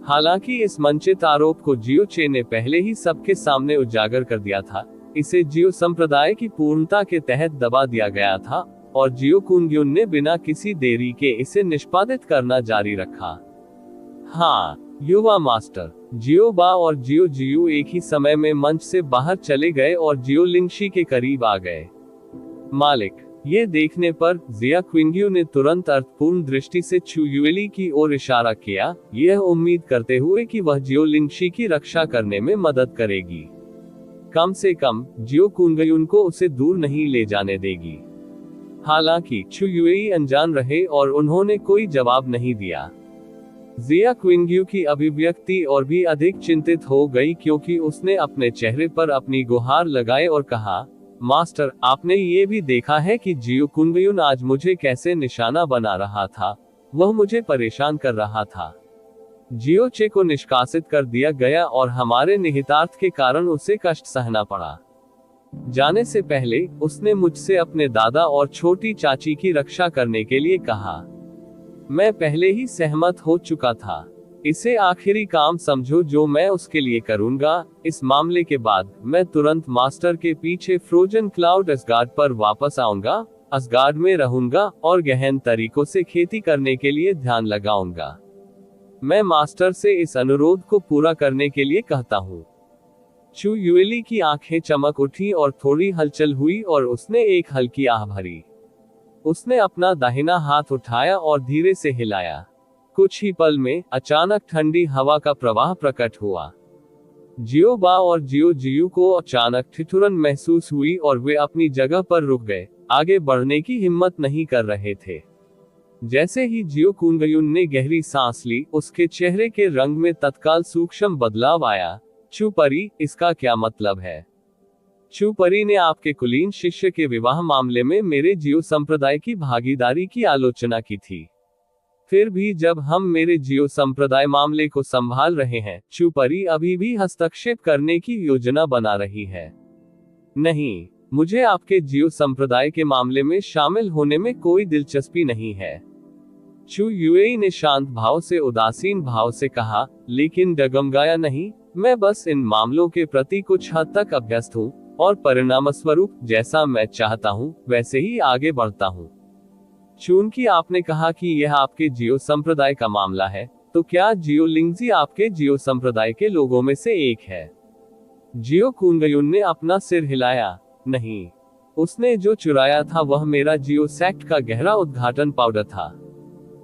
हालांकि इस मंचित आरोप को जियो चे ने पहले ही सबके सामने उजागर कर दिया था, इसे जियो संप्रदाय की पूर्णता के तहत दबा दिया गया था और जियो कुंग्युन ने बिना किसी देरी के इसे निष्पादित करना जारी रखा। हाँ, युवा मास्टर जियो बा और जियो जियू एक ही समय में मंच से बाहर चले गए और जियो लिंगशी के करीब आ गए। मालिक, ये देखने पर जिया क्विंग्यू ने तुरंत अर्थपूर्ण दृष्टि से चू युएली की ओर इशारा किया, यह उम्मीद करते हुए कि वह जियो लिंगशी की रक्षा करने में मदद करेगी। कम से कम जियो कुंगयुन को उसे दूर नहीं ले जाने देगी। हालांकि चू युएई अनजान रहे और उन्होंने कोई जवाब नहीं दिया। जिया क्विंग्यू की अभिव्यक्ति और भी अधिक चिंतित हो गई क्योंकि उसने अपने चेहरे पर अपनी गुहार लगाए और कहा, मास्टर, आपने ये भी देखा है कि जियो कुंगयुन आज मुझे कैसे निशाना बना रहा था। वह मुझे परेशान कर रहा था। जियो चे को निष्कासित कर दिया गया और हमारे निहितार्थ के कारण उसे कष्ट सहना पड़ा। जाने से पहले उसने मुझसे अपने दादा और छोटी चाची की रक्षा करने के लिए कहा। मैं पहले ही सहमत हो चुका था। इसे आखिरी काम समझो जो मैं उसके लिए करूंगा। इस मामले के बाद मैं तुरंत मास्टर के पीछे फ्रोजन क्लाउड असगार्ड पर वापस आऊंगा, असगार्ड में रहूंगा और गहन तरीकों से खेती करने के लिए ध्यान लगाऊंगा। मैं मास्टर से इस अनुरोध को पूरा करने के लिए कहता हूँ। चू युएली की आंखें चमक उठी और थोड़ी हलचल हुई और उसने एक हल्की आह भरी। उसने अपना दाहिना हाथ उठाया और धीरे से हिलाया। कुछ ही पल में अचानक ठंडी हवा का प्रवाह प्रकट हुआ। जियो बा और जियो जियू को अचानक ठिठुरन महसूस हुई और वे अपनी जगह पर रुक गए, आगे बढ़ने की हिम्मत नहीं कर रहे थे। जैसे ही जियो कुंगयुन ने गहरी सांस ली, उसके चेहरे के रंग में तत्काल सूक्ष्म बदलाव आया। चू परी, इसका क्या मतलब है? चू परी ने आपके कुलीन शिष्य के विवाह मामले में मेरे जियो संप्रदाय की भागीदारी की आलोचना की थी। फिर भी जब हम मेरे जियो संप्रदाय मामले को संभाल रहे हैं, चू परी अभी भी हस्तक्षेप करने की योजना बना रही है। नहीं, मुझे आपके जियो संप्रदाय के मामले में शामिल होने में कोई दिलचस्पी नहीं है। चू युएई ने शांत भाव से उदासीन भाव से कहा, लेकिन डगमगाया नहीं, मैं बस इन मामलों के प्रति कुछ हद तक अभ्यस्त हूँ और परिणामस्वरूप जैसा मैं चाहता हूँ वैसे ही आगे बढ़ता हूँ। चूंकि आपने कहा कि यह आपके जियो संप्रदाय का मामला है, तो क्या जियो लिंगजी आपके जियो संप्रदाय के लोगों में से एक है? जियो कुंगयुन ने अपना सिर हिलाया। नहीं, उसने जो चुराया था वह मेरा जियो सेक्ट का गहरा उद्घाटन पाउडर था।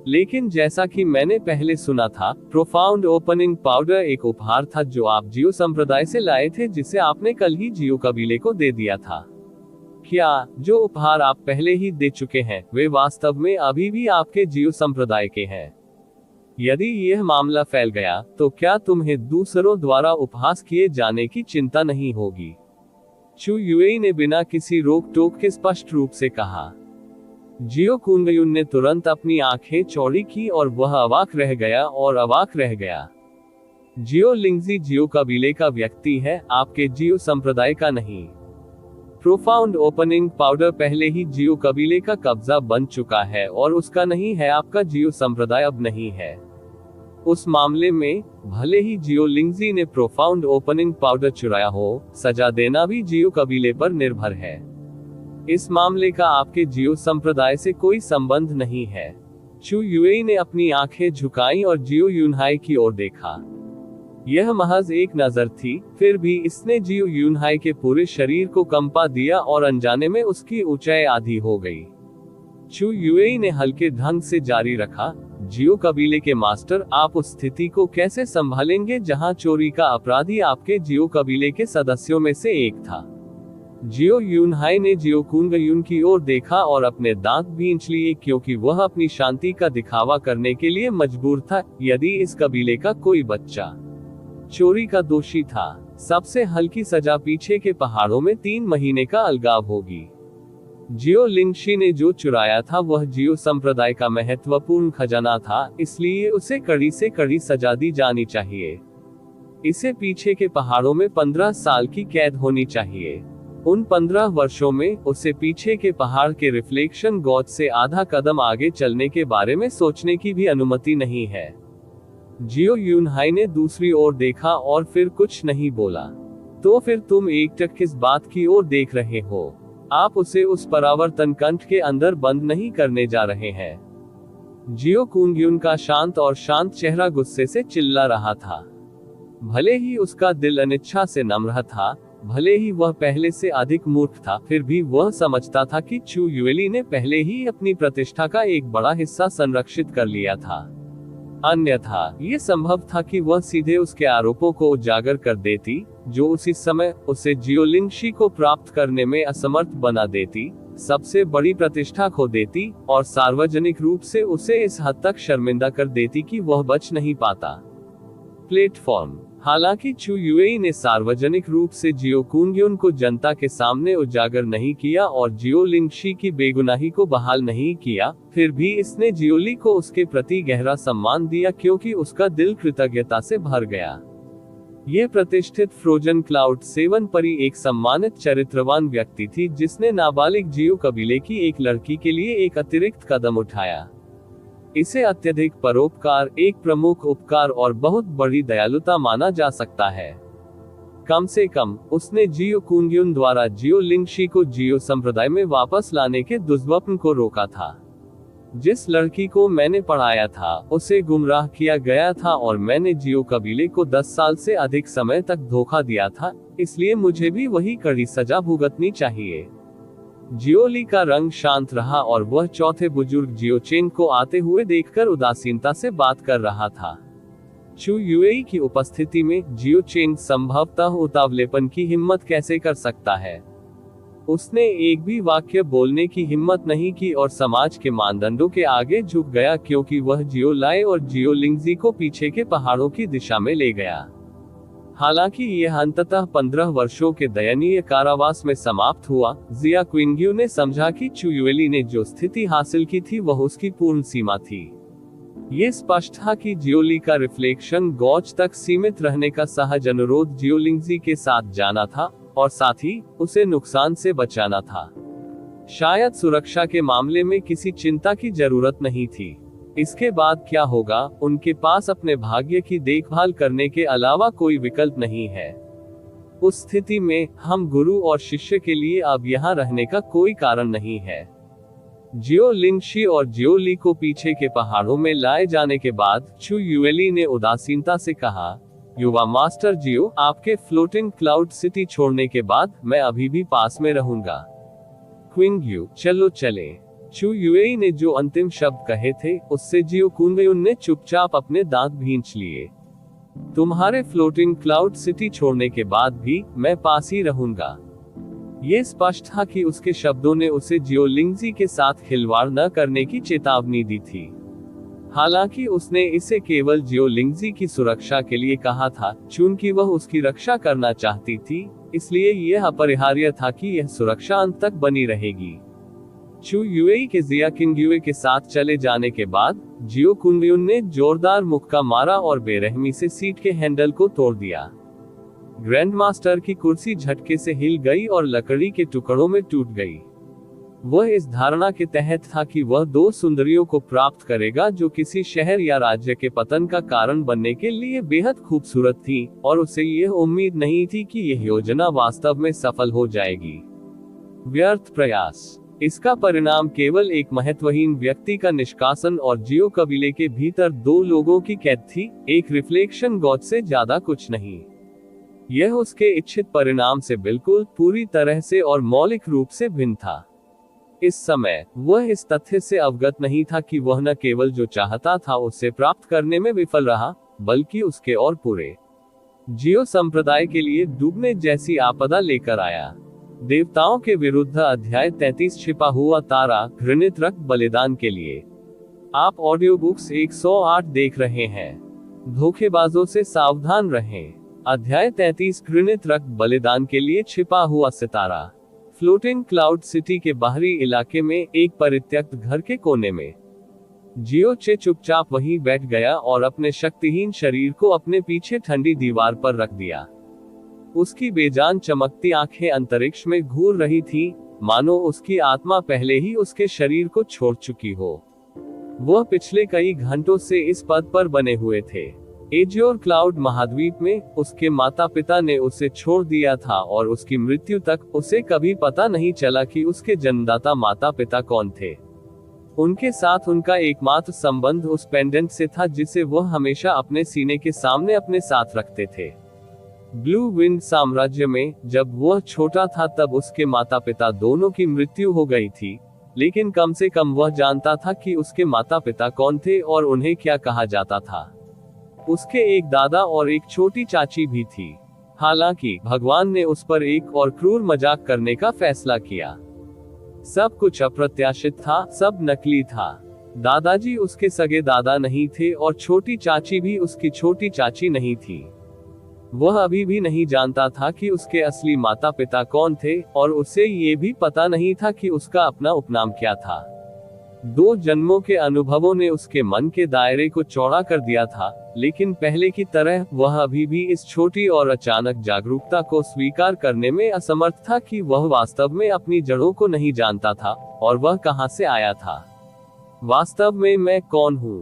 लेकिन जैसा कि मैंने पहले सुना था, प्रोफाउंड ओपनिंग पाउडर एक उपहार था जो आप जियो संप्रदाय से लाए थे, जिसे आपने कल ही जियो कबीले को दे दिया था। क्या जो उपहार आप पहले ही दे चुके हैं वे वास्तव में अभी भी आपके जियो संप्रदाय के हैं? यदि यह मामला फैल गया तो क्या तुम्हें दूसरों द्वारा उपहास किए जाने की चिंता नहीं होगी? चू युएई ने बिना किसी रोक टोक के स्पष्ट रूप से कहा। जियो कुंगयुन ने तुरंत अपनी आंखें चौड़ी की और वह अवाक रह गया। जियो लिंगजी जियो कबीले का व्यक्ति है, आपके जियो संप्रदाय का नहीं। प्रोफाउंड ओपनिंग पाउडर पहले ही जियो कबीले का कब्जा बन चुका है और उसका नहीं है, आपका जियो संप्रदाय अब नहीं है। उस मामले में भले ही जियो लिंगजी ने प्रोफाउंड ओपनिंग पाउडर चुराया हो, सजा देना भी जियो कबीले पर निर्भर है। इस मामले का आपके जियो संप्रदाय से कोई संबंध नहीं है। चू युएई ने अपनी आंखें झुकाई और जियो यूनहाई की ओर देखा। यह महज एक नजर थी, फिर भी इसने जियो यूनहाई के पूरे शरीर को कंपा दिया और अनजाने में उसकी ऊंचाई आधी हो गई। चू युएई ने हल्के ढंग से जारी रखा, जियो कबीले के मास्टर, आप उस स्थिति को कैसे संभालेंगे जहां चोरी का अपराधी आपके जियो कबीले के सदस्यों में से एक था? जियो यूनहाई ने जियो कुंगयुन की ओर देखा और अपने दांत भींच लिए क्योंकि वह अपनी शांति का दिखावा करने के लिए मजबूर था। यदि इस कबीले का कोई बच्चा चोरी का दोषी था, सबसे हल्की सजा पीछे के पहाड़ों में 3 महीने का अलगाव होगी। जियो लिंगशी ने जो चुराया था वह जियो संप्रदाय का महत्वपूर्ण खजाना था, इसलिए उसे कड़ी से कड़ी सजा दी जानी चाहिए। इसे पीछे के पहाड़ों में 15 साल की कैद होनी चाहिए। उन 15 वर्षों में उसे पीछे के पहाड़ के रिफ्लेक्शन गॉड से आधा कदम आगे चलने के बारे में सोचने की भी अनुमति नहीं है। जियो यूनहाई ने दूसरी ओर देखा और फिर कुछ नहीं बोला। तो फिर तुम एकटक किस बात की ओर देख रहे हो? आप उसे उस परावर्तन कंठ के अंदर बंद नहीं करने जा रहे हैं। जियो कुंग्युन का शांत और शांत चेहरा गुस्से से चिल्ला रहा था। भले ही उसका दिल अनिच्छा से नम्र था, भले ही वह पहले से अधिक मूर्ख था, फिर भी वह समझता था कि चू युएली ने पहले ही अपनी प्रतिष्ठा का एक बड़ा हिस्सा संरक्षित कर लिया था। अन्यथा ये संभव था कि वह सीधे उसके आरोपों को उजागर कर देती, जो उसी समय उसे जियोलिंगशी को प्राप्त करने में असमर्थ बना देती, सबसे बड़ी प्रतिष्ठा खो देती और सार्वजनिक रूप से उसे इस हद तक शर्मिंदा कर देती कि वह बच नहीं पाता। प्लेटफॉर्म। हालांकि चू युएई ने सार्वजनिक रूप से जियो कुंग्युन को जनता के सामने उजागर नहीं किया और जियोलिंगशी की बेगुनाही को बहाल नहीं किया, फिर भी इसने जियोली को उसके प्रति गहरा सम्मान दिया क्योंकि उसका दिल कृतज्ञता से भर गया। यह प्रतिष्ठित फ्रोजन क्लाउड 7 परी एक सम्मानित चरित्रवान व्यक्ति थी जिसने नाबालिग जियो कबीले की एक लड़की के लिए एक अतिरिक्त कदम उठाया। इसे अत्यधिक परोपकार, एक प्रमुख उपकार और बहुत बड़ी दयालुता माना जा सकता है। कम से कम उसने जियो कुंग्युन द्वारा जियोलिंगशी को जियो संप्रदाय में वापस लाने के दुष्स्वप्न को रोका था। जिस लड़की को मैंने पढ़ाया था उसे गुमराह किया गया था और मैंने जियो कबीले को 10 साल से अधिक समय तक धोखा दिया था, इसलिए मुझे भी वही कड़ी सजा भुगतनी चाहिए। जियोली का रंग शांत रहा और वह चौथे बुजुर्ग जियोचेन को आते हुए देखकर उदासीनता से बात कर रहा था। चू युएई की उपस्थिति में जियोचेन संभवतः उतावलेपन की हिम्मत कैसे कर सकता है। उसने एक भी वाक्य बोलने की हिम्मत नहीं की और समाज के मानदंडों के आगे झुक गया क्योंकि वह जियोलाई और जियोलिंगजी को पीछे के पहाड़ों की दिशा में ले गया। हालांकि यह अंततः 15 वर्षों के दयनीय कारावास में समाप्त हुआ, जिया क्विंग्यू ने समझा कि चू युएली ने जो स्थिति हासिल की थी वह उसकी पूर्ण सीमा थी। ये स्पष्ट था कि जियोली का रिफ्लेक्शन गॉच तक सीमित रहने का सहज अनुरोध जियोलिंगजी के साथ जाना था और साथ ही उसे नुकसान से बचाना था। शायद सुरक्षा के मामले में किसी चिंता की जरूरत नहीं थी। इसके बाद क्या होगा, उनके पास अपने भाग्य की देखभाल करने के अलावा कोई विकल्प नहीं है। उस स्थिति में हम गुरु और शिष्य के लिए अब यहाँ रहने का कोई कारण नहीं है। जियोलिंगशी और जियोली को पीछे के पहाड़ों में लाए जाने के बाद चू युएली ने उदासीनता से कहा, युवा मास्टर जियो, आपके फ्लोटिंग क्लाउड सिटी छोड़ने के बाद मैं अभी भी पास में रहूंगा। क्विंग्यू, चलो चले। चू युएई ने जो अंतिम शब्द कहे थे उससे जियो कुंग्युन ने चुपचाप अपने दांत भींच लिए। तुम्हारे फ्लोटिंग क्लाउड सिटी छोड़ने के बाद भी मैं पास ही रहूंगा। ये स्पष्ट था कि उसके शब्दों ने उसे जियोलिंगजी के साथ खिलवाड़ न करने की चेतावनी दी थी। हालांकि उसने इसे केवल जियोलिंगजी की सुरक्षा के लिए कहा था, चूंकि वह उसकी रक्षा करना चाहती थी, इसलिए यह अपरिहार्य था कि यह सुरक्षा अंत तक बनी रहेगी। चू युएई के जिया किंग्युए के साथ चले जाने के बाद जियो कुंग्युन ने जोरदार मुक्का मारा और बेरहमी से सीट के हैंडल को तोड़ दिया। ग्रैंड मास्टर की कुर्सी झटके से हिल गई और लकड़ी के टुकड़ों में टूट गई। वह इस धारणा के तहत था कि वह 2 सुंदरियों को प्राप्त करेगा जो किसी शहर या राज्य के पतन का कारण बनने के लिए बेहद खूबसूरत थी, और उसे यह उम्मीद नहीं थी कि यह योजना वास्तव में सफल हो जाएगी। व्यर्थ प्रयास। इसका परिणाम केवल एक महत्वहीन व्यक्ति का निष्कासन और जियो कबीले के भीतर 2 लोगों की कैद थी, एक रिफ्लेक्शन गॉड से ज्यादा कुछ नहीं। यह उसके इच्छित परिणाम से बिल्कुल, पूरी तरह से और मौलिक रूप से भिन्न था। इस समय वह इस तथ्य से अवगत नहीं था कि वह न केवल जो चाहता था उसे प्राप्त करने में विफल रहा, बल्कि उसके और पूरे जियो संप्रदाय के लिए डूबने जैसी आपदा लेकर आया। देवताओं के विरुद्ध अध्याय 33 छिपा हुआ तारा, घृणित रक्त बलिदान के लिए। आप ऑडियो बुक्स 108 देख रहे हैं। धोखेबाजों से सावधान रहें। अध्याय 33, घृणित रक्त बलिदान के लिए छिपा हुआ सितारा। फ्लोटिंग क्लाउड सिटी के बाहरी इलाके में एक परित्यक्त घर के कोने में जियोचे चुपचाप वहीं बैठ गया और अपने शक्तिहीन शरीर को अपने पीछे ठंडी दीवार पर रख दिया। उसकी बेजान चमकती आंखें अंतरिक्ष में घूर रही थी, मानो उसकी आत्मा पहले ही उसके शरीर को छोड़ चुकी हो। वह पिछले कई घंटों से इस पद पर बने हुए थे। एजियोर क्लाउड महाद्वीप में उसके माता पिता ने उसे छोड़ दिया था और उसकी मृत्यु तक उसे कभी पता नहीं चला कि उसके जन्मदाता माता पिता कौन थे। उनके साथ उनका एकमात्र संबंध उस पेंडेंट से था जिसे वह हमेशा अपने सीने के सामने अपने साथ रखते थे। ब्लू विंड साम्राज्य में जब वह छोटा था तब उसके माता पिता दोनों की मृत्यु हो गई थी, लेकिन कम से कम वह जानता था कि उसके माता पिता कौन थे और उन्हें क्या कहा जाता था। उसके एक दादा और एक छोटी चाची भी थी। हालांकि भगवान ने उस पर एक और क्रूर मजाक करने का फैसला किया। सब कुछ अप्रत्याशित था, सब नकली था। दादाजी उसके सगे दादा नहीं थे और छोटी चाची भी उसकी छोटी चाची नहीं थी। वह अभी भी नहीं जानता था कि उसके असली माता पिता कौन थे और उसे ये भी पता नहीं था कि उसका अपना उपनाम क्या था। 2 जन्मों के अनुभवों ने उसके मन के दायरे को चौड़ा कर दिया था, लेकिन पहले की तरह वह अभी भी इस छोटी और अचानक जागरूकता को स्वीकार करने में असमर्थ था कि वह वास्तव में अपनी जड़ों को नहीं जानता था और वह कहां से आया था। वास्तव में मैं कौन हूं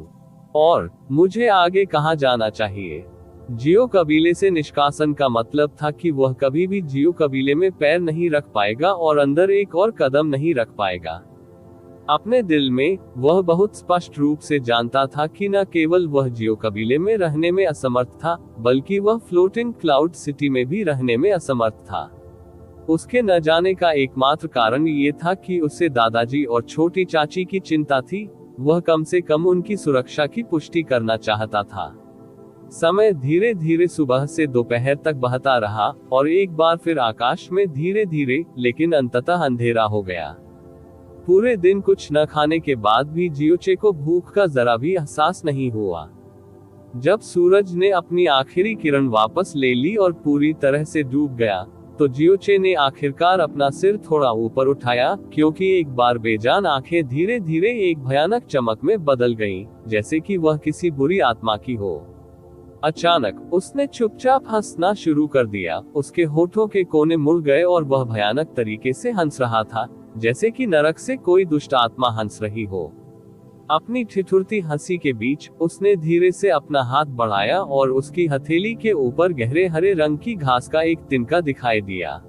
और मुझे आगे कहां जाना चाहिए। जियो कबीले से निष्कासन का मतलब था कि वह कभी भी जियो कबीले में पैर नहीं रख पाएगा और अंदर एक और कदम नहीं रख पाएगा। अपने दिल में वह बहुत स्पष्ट रूप से जानता था कि न केवल वह जियो कबीले में रहने में असमर्थ था, बल्कि वह फ्लोटिंग क्लाउड सिटी में भी रहने में असमर्थ था। उसके न जाने का एकमात्र कारण ये था कि उसे दादाजी और छोटी चाची की चिंता थी। वह कम से कम उनकी सुरक्षा की पुष्टि करना चाहता था। समय धीरे धीरे सुबह से दोपहर तक बहता रहा और एक बार फिर आकाश में धीरे धीरे लेकिन अंततः अंधेरा हो गया। पूरे दिन कुछ न खाने के बाद भी जियोचे को भूख का जरा भी एहसास नहीं हुआ। जब सूरज ने अपनी आखिरी किरण वापस ले ली और पूरी तरह से डूब गया, तो जियोचे ने आखिरकार अपना सिर थोड़ा ऊपर उठाया, क्योंकि एक बार बेजान आंखें धीरे धीरे एक भयानक चमक में बदल गईं, जैसे कि वह किसी बुरी आत्मा की हो। अचानक उसने चुपचाप हंसना शुरू कर दिया। उसके होठों के कोने मुड़ गए और वह भयानक तरीके से हंस रहा था, जैसे कि नरक से कोई दुष्ट आत्मा हंस रही हो। अपनी ठिठुरती हंसी के बीच उसने धीरे से अपना हाथ बढ़ाया और उसकी हथेली के ऊपर गहरे हरे रंग की घास का एक तिनका दिखाई दिया।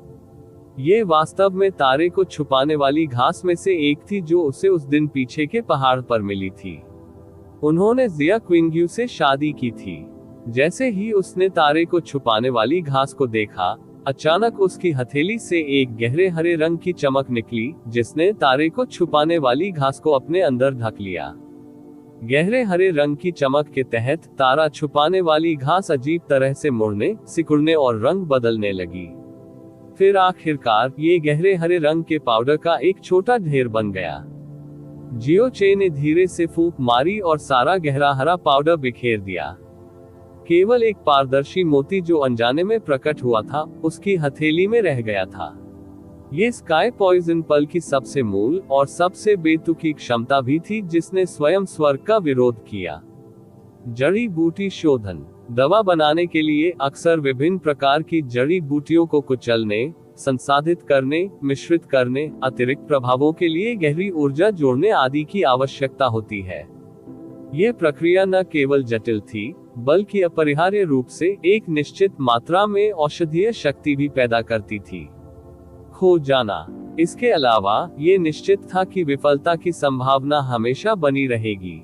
ये वास्तव में तारे को छुपाने वाली घास में से एक थी जो उसे उस दिन पीछे के पहाड़ पर मिली थी। उन्होंने जिया क्विंग्यू से शादी की थी। जैसे ही उसने तारे को छुपाने वाली घास को देखा, अचानक उसकी हथेली से एक गहरे हरे रंग की चमक निकली, जिसने तारे को छुपाने वाली घास को अपने अंदर ढक लिया। गहरे हरे रंग की चमक के तहत तारा छुपाने वाली घास अजीब तरह से मुड़ने, सिकुड़ने और रंग बदलने लगी। फिर आखिरकार ये गहरे हरे रंग के पाउडर का एक छोटा ढेर बन गया। जियोचे ने धीरे से फूंक मारी और सारा गहरा हरा पाउडर बिखेर दिया। केवल एक पारदर्शी मोती जो अनजाने में प्रकट हुआ था, उसकी हथेली में रह गया था। ये स्काई पॉइजन पल की सबसे मूल और सबसे बेतुकी क्षमता भी थी जिसने स्वयं स्वर्ग का विरोध किया। जड़ी बूटी शोधन। दवा बनाने के लिए अक्सर विभिन्न प्रकार की जड़ी बूटियों को कुचलने, संसाधित करने, मिश्रित करने, अतिरिक्त प्रभावों के लिए गहरी ऊर्जा जोड़ने आदि की आवश्यकता होती है। ये प्रक्रिया न केवल जटिल थी, बल्कि अपरिहार्य रूप से एक निश्चित मात्रा में औषधीय शक्ति भी पैदा करती थी। खो जाना। इसके अलावा ये निश्चित था कि विफलता की संभावना हमेशा बनी रहेगी।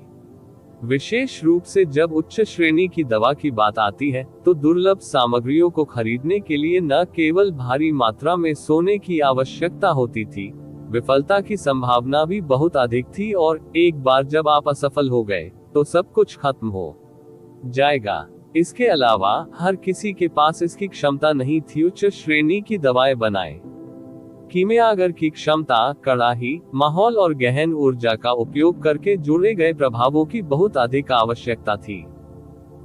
विशेष रूप से जब उच्च श्रेणी की दवा की बात आती है, तो दुर्लभ सामग्रियों को खरीदने के लिए न केवल भारी मात्रा में सोने की आवश्यकता होती थी, विफलता की संभावना भी बहुत अधिक थी और एक बार जब आप असफल हो गए, तो सब कुछ खत्म हो जाएगा। इसके अलावा हर किसी के पास इसकी क्षमता नहीं थी उच्च श्रेणी की दवाएं बनाए। कीमियागर की क्षमता कड़ाही, माहौल और गहन ऊर्जा का उपयोग करके जोड़े गए प्रभावों की बहुत अधिक आवश्यकता थी।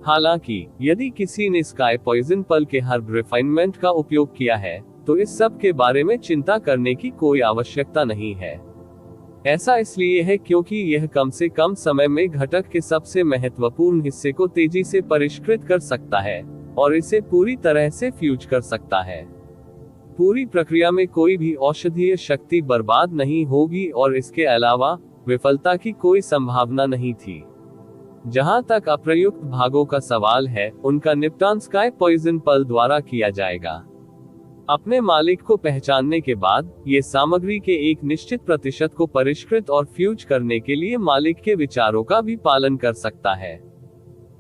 हालांकि यदि किसी ने स्काई पॉइजन पल के हर्ब रिफाइनमेंट का उपयोग किया है, तो इस सब के बारे में चिंता करने की कोई आवश्यकता नहीं है। ऐसा इसलिए है क्योंकि यह कम से कम समय में घटक के सबसे महत्वपूर्ण हिस्से को तेजी से परिष्कृत कर सकता है और इसे पूरी तरह से फ्यूज कर सकता है। पूरी प्रक्रिया में कोई भी औषधीय शक्ति बर्बाद नहीं होगी और इसके अलावा विफलता की कोई संभावना नहीं थी। जहां तक अप्रयुक्त भागों का सवाल है, उनका निपटान स्काई पॉइजन पल द्वारा किया जाएगा। अपने मालिक को पहचानने के बाद ये सामग्री के एक निश्चित प्रतिशत को परिष्कृत और फ्यूज करने के लिए मालिक के विचारों का भी पालन कर सकता है।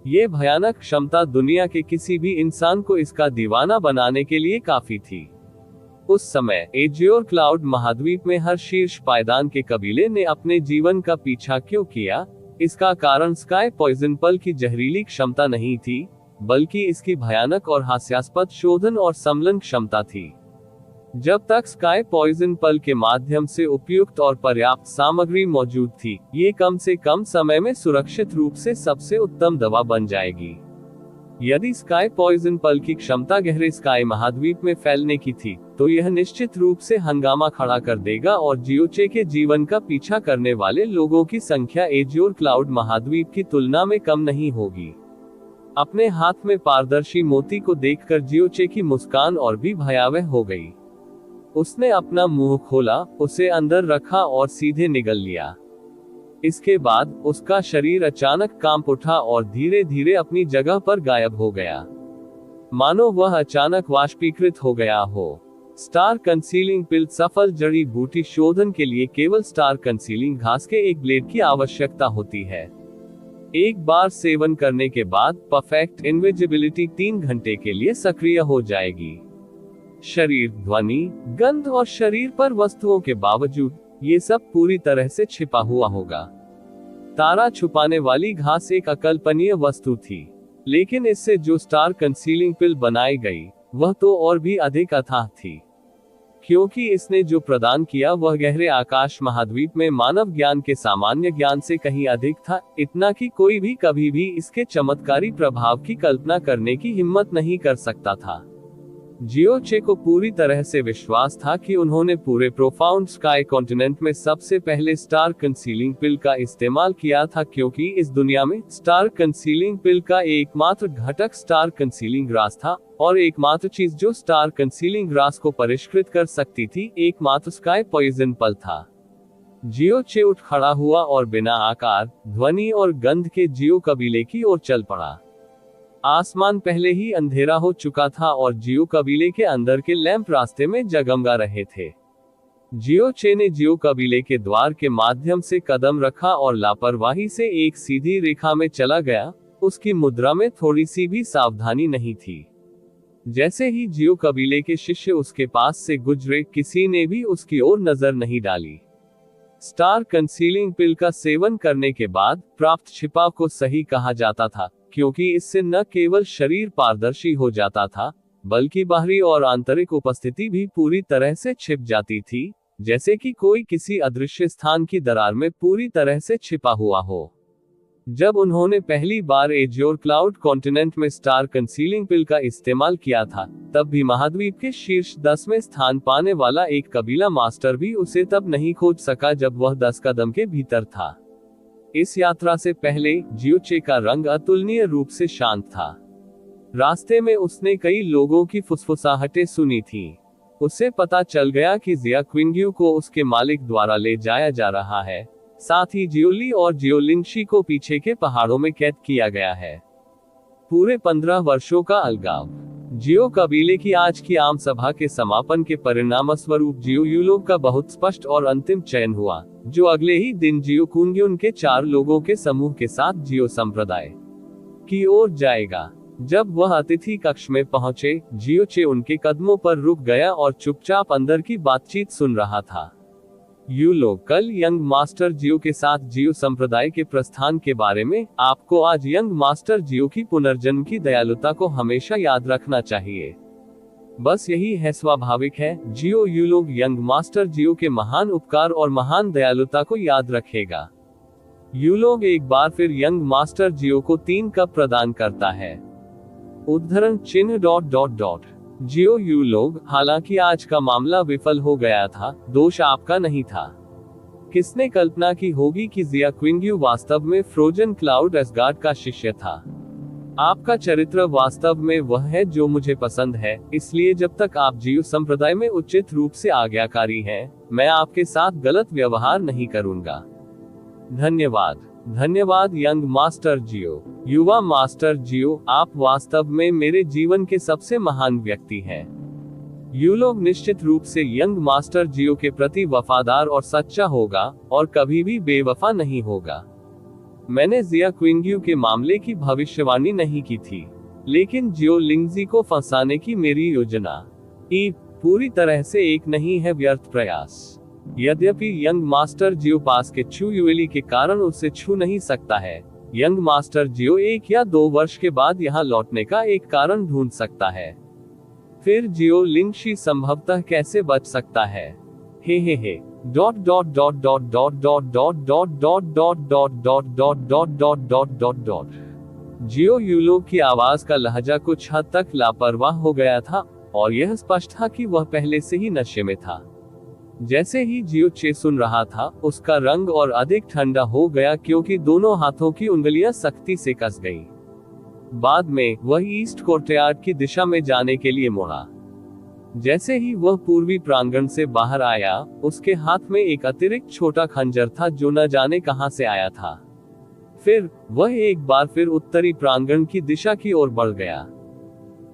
ये भयानक क्षमता दुनिया के किसी भी इंसान को इसका दीवाना बनाने के लिए काफी थी। उस समय एज्योर क्लाउड महाद्वीप में हर शीर्ष पायदान के कबीले ने अपने जीवन का पीछा क्यों किया? इसका कारण स्काई पॉइजन पल की जहरीली क्षमता नहीं थी, बल्कि इसकी भयानक और हास्यास्पद शोधन और समलन क्षमता थी। जब तक स्काई पॉइजन पल के माध्यम से उपयुक्त और पर्याप्त सामग्री मौजूद थी, ये कम से कम समय में सुरक्षित रूप से सबसे उत्तम दवा बन जाएगी। यदि स्काई पॉइजन पल की क्षमता गहरे स्काई महाद्वीप में फैलने की थी, तो यह निश्चित रूप से हंगामा खड़ा कर देगा और जियोचे के जीवन का पीछा करने वाले लोगों की संख्या एज्योर क्लाउड महाद्वीप की तुलना में कम नहीं होगी। अपने हाथ में पारदर्शी मोती को देखकर जियोचे की मुस्कान और भी भयावह हो गई। उसने अपना मुंह खोला, उसे अंदर रखा और सीधे निगल लिया। इसके बाद उसका शरीर अचानक कांप उठा और धीरे धीरे अपनी जगह पर गायब हो गया, मानो वह अचानक वाष्पीकृत हो गया हो। स्टार कंसीलिंग पिल सफल जड़ी बूटी शोधन के लिए केवल स्टार कंसीलिंग घास के एक ब्लेड की आवश्यकता होती है। एक बार सेवन करने के बाद परफेक्ट इनविजिबिलिटी 3 घंटे के लिए सक्रिय हो जाएगी। शरीर, ध्वनि, गंध और शरीर पर वस्तुओं के बावजूद ये सब पूरी तरह से छिपा हुआ होगा। तारा छुपाने वाली घास एक अकल्पनीय वस्तु थी, लेकिन इससे जो स्टार कंसीलिंग पिल बनाई गई वह तो और भी अधिक अथाह थी, क्योंकि इसने जो प्रदान किया वह गहरे आकाश महाद्वीप में मानव ज्ञान के सामान्य ज्ञान से कहीं अधिक था, इतना कि कोई भी कभी भी इसके चमत्कारी प्रभाव की कल्पना करने की हिम्मत नहीं कर सकता था। जियोचे को पूरी तरह से विश्वास था कि उन्होंने पूरे प्रोफाउंड स्काई कॉन्टिनेंट में सबसे पहले स्टार कंसीलिंग पिल का इस्तेमाल किया था, क्योंकि इस दुनिया में स्टार कंसीलिंग पिल का एकमात्र घटक स्टार कंसीलिंग ग्रास था, और एकमात्र चीज जो स्टार कंसीलिंग ग्रास को परिष्कृत कर सकती थी एकमात्र स्काई पॉइजन पल था। जियोचे उठ खड़ा हुआ और बिना आकार, ध्वनि और गंध के जियो कबीले की ओर चल पड़ा। आसमान पहले ही अंधेरा हो चुका था और जियो कबीले के अंदर के लैंप रास्ते में जगमगा रहे थे। जियोचे ने जियो कबीले के द्वार के माध्यम से कदम रखा और लापरवाही से एक सीधी रेखा में चला गया। उसकी मुद्रा में थोड़ी सी भी सावधानी नहीं थी। जैसे ही जियो कबीले के शिष्य उसके पास से गुजरे, किसी ने भी उसकी ओर नजर नहीं डाली। स्टार कंसीलिंग पिल का सेवन करने के बाद प्राप्त छिपाव को सही कहा जाता था, क्योंकि इससे न केवल शरीर पारदर्शी हो जाता था, बल्कि बाहरी और आंतरिक उपस्थिति भी पूरी तरह से छिप जाती थी, जैसे कि कोई किसी अदृश्य स्थान की दरार में पूरी तरह से छिपा हुआ हो। जब उन्होंने पहली बार एज्योर क्लाउड कॉन्टिनेंट में स्टार कंसीलिंग पिल का इस्तेमाल किया था, तब भी महाद्वीप के शीर्ष 10वें स्थान पाने वाला एक कबीला मास्टर भी उसे तब नहीं खोज सका जब वह 10 कदम के भीतर था। इस यात्रा से पहले जियोचे का रंग अतुलनीय रूप से शांत था। रास्ते में उसने कई लोगों की फुसफुसाहटें सुनी थी। उसे पता चल गया कि जिया क्विंग्यू को उसके मालिक द्वारा ले जाया जा रहा है, साथ ही जियोली और जियोलिंगशी को पीछे के पहाड़ों में कैद किया गया है। पूरे 15 वर्षों का अलगाव। जियो कबीले की आज की आम सभा के समापन के परिणामस्वरूप जियो यूलोग का बहुत स्पष्ट और अंतिम चयन हुआ, जो अगले ही दिन जियो कुंग्युन के 4 लोगों के समूह के साथ जियो संप्रदाय की ओर जाएगा। जब वह अतिथि कक्ष में पहुंचे, जियोचे उनके कदमों पर रुक गया और चुपचाप अंदर की बातचीत सुन रहा था। यूलोग कल यंग मास्टर जियो के साथ जियो संप्रदाय के प्रस्थान के बारे में। आपको आज यंग मास्टर जियो की पुनर्जन्म की दयालुता को हमेशा याद रखना चाहिए। बस यही है, स्वाभाविक है। जियो यूलोग यंग मास्टर जियो के महान उपकार और महान दयालुता को याद रखेगा। यूलोग एक बार फिर यंग मास्टर जियो को 3 कप प्रदान करता है। उद्धरण चिन्ह ... जियो यूलोग, हालांकि आज का मामला विफल हो गया था, दोष आपका नहीं था। किसने कल्पना की होगी कि जिया क्विंग्यू वास्तव में फ्रोजन क्लाउड एसगार्ड का शिष्य था। आपका चरित्र वास्तव में वह है जो मुझे पसंद है, इसलिए जब तक आप जियो संप्रदाय में उचित रूप से आज्ञाकारी हैं, मैं आपके साथ गलत व्यवहार नहीं करूंगा। धन्यवाद। धन्यवाद यंग मास्टर जियो। युवा मास्टर जियो, आप वास्तव में मेरे जीवन के सबसे महान व्यक्ति हैं। यूलोग निश्चित रूप से यंग मास्टर जियो के प्रति वफादार और सच्चा होगा और कभी भी बेवफा नहीं होगा। मैंने जिया क्विंग्यू के मामले की भविष्यवाणी नहीं की थी, लेकिन जियो लिंगजी को फंसाने की मेरी योजना पूरी तरह से एक नहीं है व्यर्थ प्रयास। यद्यपि यंग मास्टर जियो पास के छू यूएली के कारण उसे छू नहीं सकता है, यंग मास्टर जियो 1 या 2 वर्ष के बाद यहाँ लौटने का एक कारण ढूंढ सकता है। फिर जियो लिंगशी संभवतः कैसे बच सकता है? हे dot dot dot dot dot dot dot dot dot dot dot dot dot dot dot dot dot dot. जियो यूलोग की आवाज का लहजा कुछ हद तक लापरवाह हो गया था और यह स्पष्ट था कि वह पहले से ही नशे में था। जैसे ही जियो चे सुन रहा था, उसका रंग और अधिक ठंडा हो गया क्योंकि दोनों हाथों की उंगलियां सख्ती से कस गईं। बाद में वह ईस्ट कोर्टयार्ड की दिशा में जाने के लिए मुड़ा। जैसे ही वह पूर्वी प्रांगण से बाहर आया, उसके हाथ में एक अतिरिक्त छोटा खंजर था जो न जाने कहां से आया था। फिर वह एक बार फिर उत्तरी प्रांगण की दिशा की ओर बढ़ गया।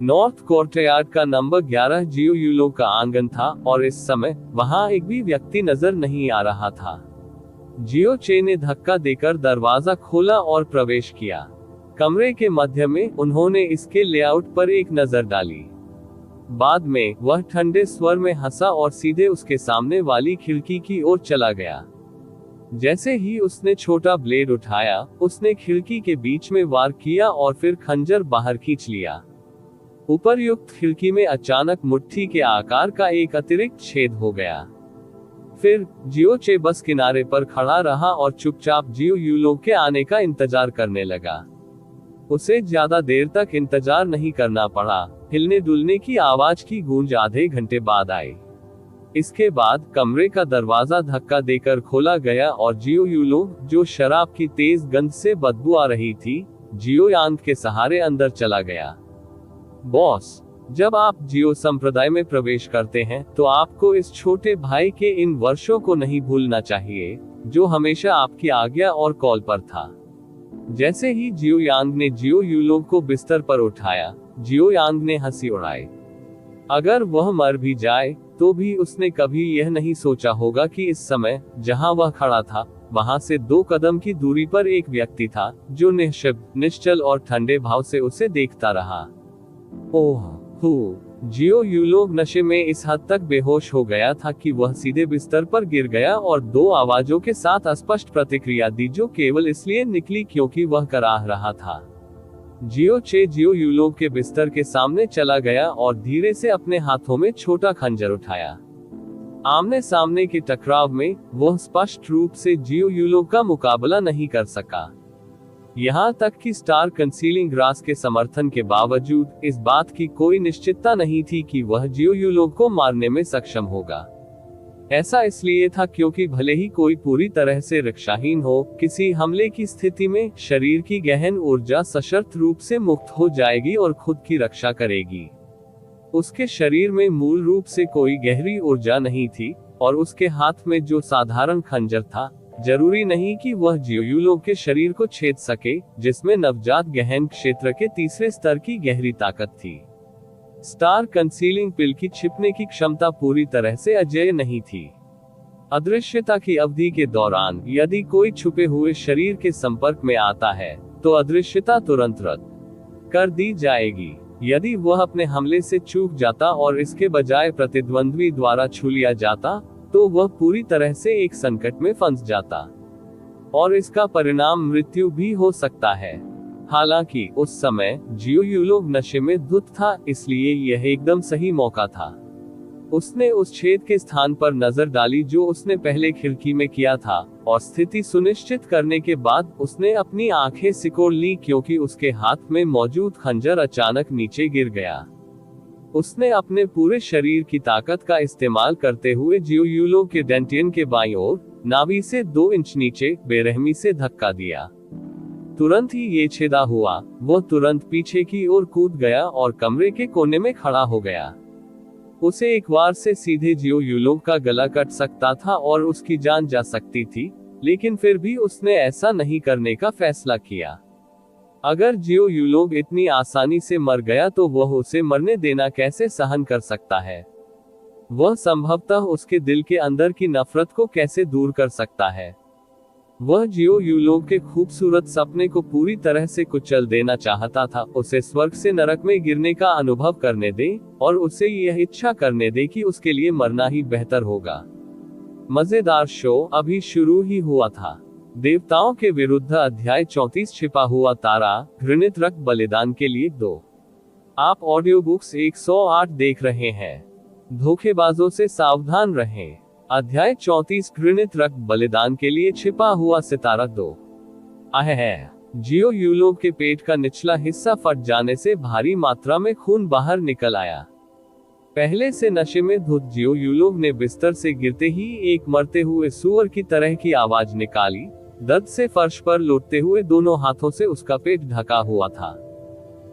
नॉर्थ कोर्टयार्ड का नंबर 11 जियो यूलोग का आंगन था और इस समय वहां एक भी व्यक्ति नजर नहीं आ रहा था। जियो चे ने धक्का देकर दरवाजा खोला और प्रवेश किया। कमरे के मध्य में उन्होंने इसके लेआउट पर एक नजर डाली। बाद में वह ठंडे स्वर में हंसा और सीधे उसके सामने वाली खिड़की की ओर चला गया। जैसे ही उसने छोटा ब्लेड उठाया, उसने खिड़की के बीच में वार किया और फिर खंजर बाहर खींच लिया। उपर्युक्त खिड़की में अचानक मुट्ठी के आकार का एक अतिरिक्त छेद हो गया। फिर जियो चे बस किनारे पर खड़ा रहा और चुपचाप जियो यूलोग के आने का इंतजार करने लगा। उसे ज्यादा देर तक इंतजार नहीं करना पड़ा। हिलने डुलने की आवाज की गूंज आधे घंटे बाद आई। इसके बाद कमरे का दरवाजा धक्का देकर खोला गया और जियो यूलोग, जो शराब की तेज गंध से बदबू आ रही थी, जियो यांग के सहारे अंदर चला गया। बॉस, जब आप जियो संप्रदाय में प्रवेश करते हैं तो आपको इस छोटे भाई के इन वर्षों को नहीं भूलना चाहिए, जो हमेशा आपकी आज्ञा और कॉल पर था। जैसे ही जियो यांग ने जियो यूलोग को बिस्तर पर उठाया, जियो यांग ने हंसी उड़ाई। अगर वह मर भी जाए तो भी उसने कभी यह नहीं सोचा होगा कि इस समय जहां वह खड़ा था, वहां से 2 कदम की दूरी पर एक व्यक्ति था जो निश्चल, निश्चल और ठंडे भाव से उसे देखता रहा। जियो यूलोग नशे में इस हद तक बेहोश हो गया था कि वह सीधे बिस्तर पर गिर गया और 2 आवाजों के साथ स्पष्ट प्रतिक्रिया दी, जो केवल इसलिए निकली क्योंकि वह कराह रहा था। जियो चे जियो यूलोग के बिस्तर के सामने चला गया और धीरे से अपने हाथों में छोटा खंजर उठाया। आमने सामने के टकराव में वह स्पष्ट रूप से जियो यूलोग का मुकाबला नहीं कर सका। यहाँ तक कि स्टार कंसीलिंग ग्रास के समर्थन के बावजूद इस बात की कोई निश्चितता नहीं थी कि वह जियो यूलोग को मारने में सक्षम होगा। ऐसा इसलिए था क्योंकि भले ही कोई पूरी तरह से रक्षाहीन हो, किसी हमले की स्थिति में शरीर की गहन ऊर्जा सशर्त रूप से मुक्त हो जाएगी और खुद की रक्षा करेगी। उसके शरीर में मूल रूप से कोई गहरी ऊर्जा नहीं थी और उसके हाथ में जो साधारण खंजर था, जरूरी नहीं कि वह जियो यूलोग के शरीर को छेद सके, जिसमें नवजात गहन क्षेत्र के तीसरे स्तर की गहरी ताकत थी। स्टार कंसीलिंग पिल की छिपने की क्षमता पूरी तरह से अजेय नहीं थी। अदृश्यता की अवधि के दौरान यदि कोई छुपे हुए शरीर के संपर्क में आता है तो अदृश्यता तुरंत रद्द कर दी जाएगी। यदि वह अपने हमले से चूक जाता और इसके बजाय प्रतिद्वंद्वी द्वारा छू लिया जाता, तो वह पूरी तरह से एक संकट में फंस जाता और इसका परिणाम मृत्यु भी हो सकता है। हालांकि उस समय जियो यूलोग नशे में धुत था, इसलिए यह एकदम सही मौका था। उसने उस छेद के स्थान पर नजर डाली जो उसने पहले खिड़की में किया था, और स्थिति सुनिश्चित करने के बाद उसने अपनी आंखें सिकोड़ ली क्योंकि उसके हाथ में मौजूद खंजर अचानक नीचे गिर गया। उसने अपने पूरे शरीर की ताकत का इस्तेमाल करते हुए जियो यूलोग के डेंटियन के बाईं ओर नाभि से 2 इंच नीचे बेरहमी से धक्का दिया। तुरंत ही ये छेदा हुआ। वह तुरंत पीछे की ओर कूद गया और कमरे के कोने में खड़ा हो गया। उसे एक बार से सीधे जियो यूलोग का गला कट सकता था और उसकी जान जा सकती थी, लेकिन फिर भी उसने ऐसा नहीं करने का फैसला किया। अगर जियो यूलोग इतनी आसानी से मर गया तो वह उसे मरने देना कैसे सहन कर सकता है। वह संभवतः उसके दिल के अंदर की नफरत को कैसे दूर कर सकता है। वह जियो यूलोग के खूबसूरत सपने को पूरी तरह से कुचल देना चाहता था, उसे स्वर्ग से नरक में गिरने का अनुभव करने दे और उसे यह इच्छा करने दे कि उसके लिए मरना ही बेहतर होगा। मजेदार शो अभी शुरू ही हुआ था। देवताओं के विरुद्ध अध्याय 34 छिपा हुआ तारा, घृणित रक्त बलिदान के लिए 2। आप ऑडियो बुक्स 108 देख रहे हैं। धोखेबाजों से सावधान रहें। अध्याय 34 घृणित रक्त बलिदान के लिए छिपा हुआ सितारा 2। जियो यूलोग के पेट का निचला हिस्सा फट जाने से भारी मात्रा में खून बाहर निकल आया। पहले से नशे में धुत जियो यूलोग ने बिस्तर से गिरते ही एक मरते हुए सूअर की तरह की आवाज निकाली। दर्द से फर्श पर लौटते हुए दोनों हाथों से उसका पेट ढका हुआ था।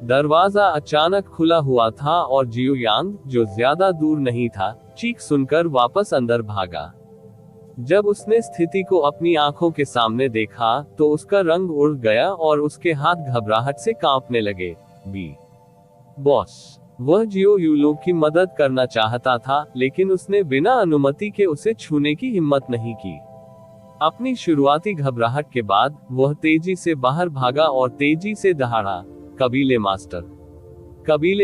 दरवाजा अचानक खुला हुआ था और जियो यांग, जो ज्यादा दूर नहीं था, चीख सुनकर वापस अंदर भागा। जब उसने स्थिति को अपनी आंखों के सामने देखा तो उसका रंग उड़ गया और उसके हाथ घबराहट से कांपने लगे। बॉस, वह जियो यूलोग की मदद करना चाहता था, लेकिन उसने बिना अनुमति के उसे छूने की हिम्मत नहीं की। अपनी शुरुआती घबराहट के बाद वह तेजी से बाहर भागा और तेजी से दहाड़ा। कबीले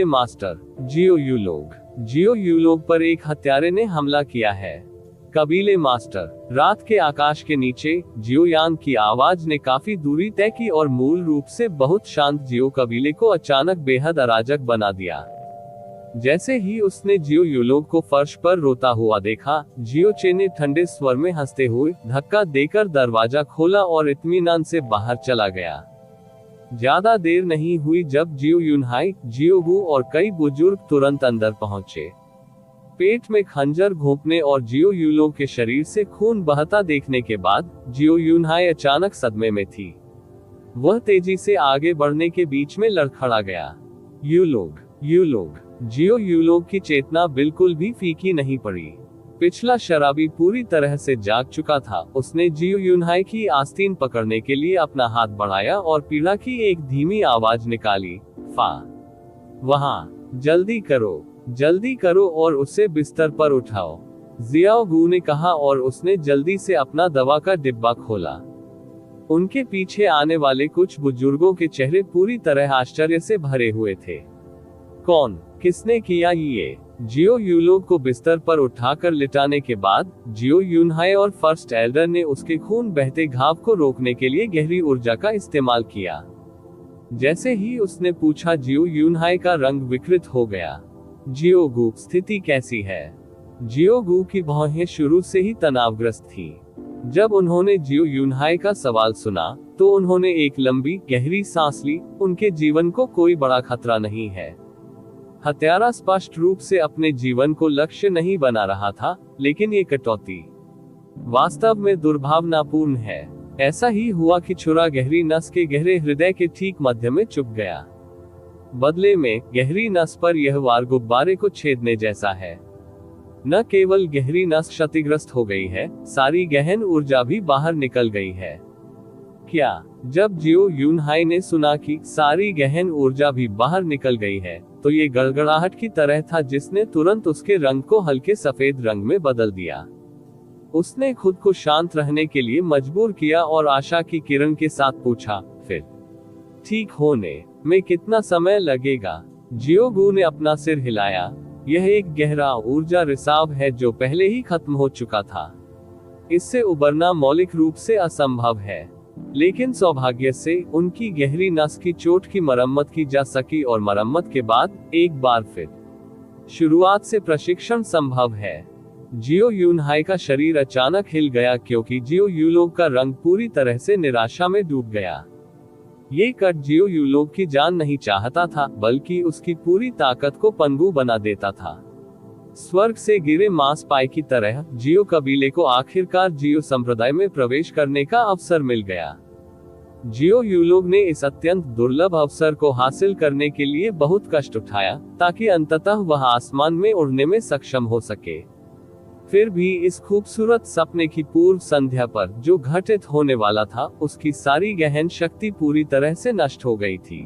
मास्टर, जियो यूलोग पर एक हत्यारे ने हमला किया है। कबीले मास्टर, रात के आकाश के नीचे जियो यांग की आवाज ने काफी दूरी तय की और मूल रूप से बहुत शांत जियो कबीले को अचानक बेहद अराजक बना दिया। जैसे ही उसने जियो यूलोग को फर्श पर रोता हुआ देखा, जियो चे ने ठंडे स्वर में हंसते हुए धक्का देकर दरवाजा खोला और इत्मीनान से बाहर चला गया। ज्यादा देर नहीं हुई जब जियो यूनहाई, जियो गू और कई बुजुर्ग तुरंत अंदर पहुंचे। पेट में खंजर घोंपने और जियो यूलोग के शरीर से खून बहता देखने के बाद जियो यूनहाई अचानक सदमे में थी। वह तेजी से आगे बढ़ने के बीच में लड़खड़ा गया। यूलोग, जियो यूलोग की चेतना बिल्कुल भी फीकी नहीं पड़ी। पिछला शराबी पूरी तरह से जाग चुका था। उसने जियो यूनहाई की आस्तीन पकड़ने के लिए अपना हाथ बढ़ाया और पीड़ा की एक धीमी आवाज निकाली, फा। वहां, जल्दी करो और उसे बिस्तर पर उठाओ, जियाओ गू ने कहा और उसने जल्दी से अपना दवा का डिब्बा खोला। उनके पीछे आने वाले कुछ बुजुर्गों के चेहरे पूरी तरह आश्चर्य से भरे हुए थे। किसने किया ये? जियो यूलोग को बिस्तर पर उठाकर लिटाने के बाद जियो यूनहाई और फर्स्ट एल्डर ने उसके खून बहते घाव को रोकने के लिए गहरी ऊर्जा का इस्तेमाल किया। जैसे ही उसने पूछा, जियो यूनहाई का रंग विकृत हो गया। जियो गू, स्थिति कैसी है? जियो गू की भौहें शुरू से ही तनावग्रस्त थी। जब उन्होंने जियो यूनहाई का सवाल सुना तो उन्होंने एक लंबी गहरी सांस ली। उनके जीवन को कोई बड़ा खतरा नहीं है। हत्यारा स्पष्ट रूप से अपने जीवन को लक्ष्य नहीं बना रहा था, लेकिन ये कटौती वास्तव में दुर्भावनापूर्ण है। ऐसा ही हुआ कि छुरा गहरी नस के गहरे हृदय के ठीक मध्य में चुभ गया। बदले में गहरी नस पर यह वार गुब्बारे को छेदने जैसा है। न केवल गहरी नस क्षतिग्रस्त हो गई है, सारी गहन ऊर्जा भी बाहर निकल गई है। क्या? जब जियो यूनहाई ने सुना कि सारी गहन ऊर्जा भी बाहर निकल गई है, तो ये गड़गड़ाहट की तरह था जिसने तुरंत उसके रंग को हल्के सफेद रंग में बदल दिया। उसने खुद को शांत रहने के लिए मजबूर किया और आशा की किरण के साथ पूछा, फिर ठीक होने में कितना समय लगेगा? जियो गू ने अपना सिर हिलाया। यह एक गहरा ऊर्जा रिसाव है जो पहले ही खत्म हो चुका था। इससे उबरना मौलिक रूप से असंभव है, लेकिन सौभाग्य से उनकी गहरी नस की चोट की मरम्मत की जा सकी और मरम्मत के बाद एक बार फिर शुरुआत से प्रशिक्षण संभव है। जियो यूनहाई का शरीर अचानक हिल गया क्योंकि जियो यूलोग का रंग पूरी तरह से निराशा में डूब गया। ये कट जियो यूलोग की जान नहीं चाहता था, बल्कि उसकी पूरी ताकत को पनगू बना देता था। स्वर्ग से गिरे मांस पाई की तरह जियो कबीले को आखिरकार जियो संप्रदाय में प्रवेश करने का अवसर मिल गया। जियो यूलोग ने इस अत्यंत दुर्लभ अवसर को हासिल करने के लिए बहुत कष्ट उठाया, ताकि अंततः वह आसमान में उड़ने में सक्षम हो सके। फिर भी इस खूबसूरत सपने की पूर्व संध्या पर जो घटित होने वाला था, उसकी सारी गहन शक्ति पूरी तरह से नष्ट हो गई थी।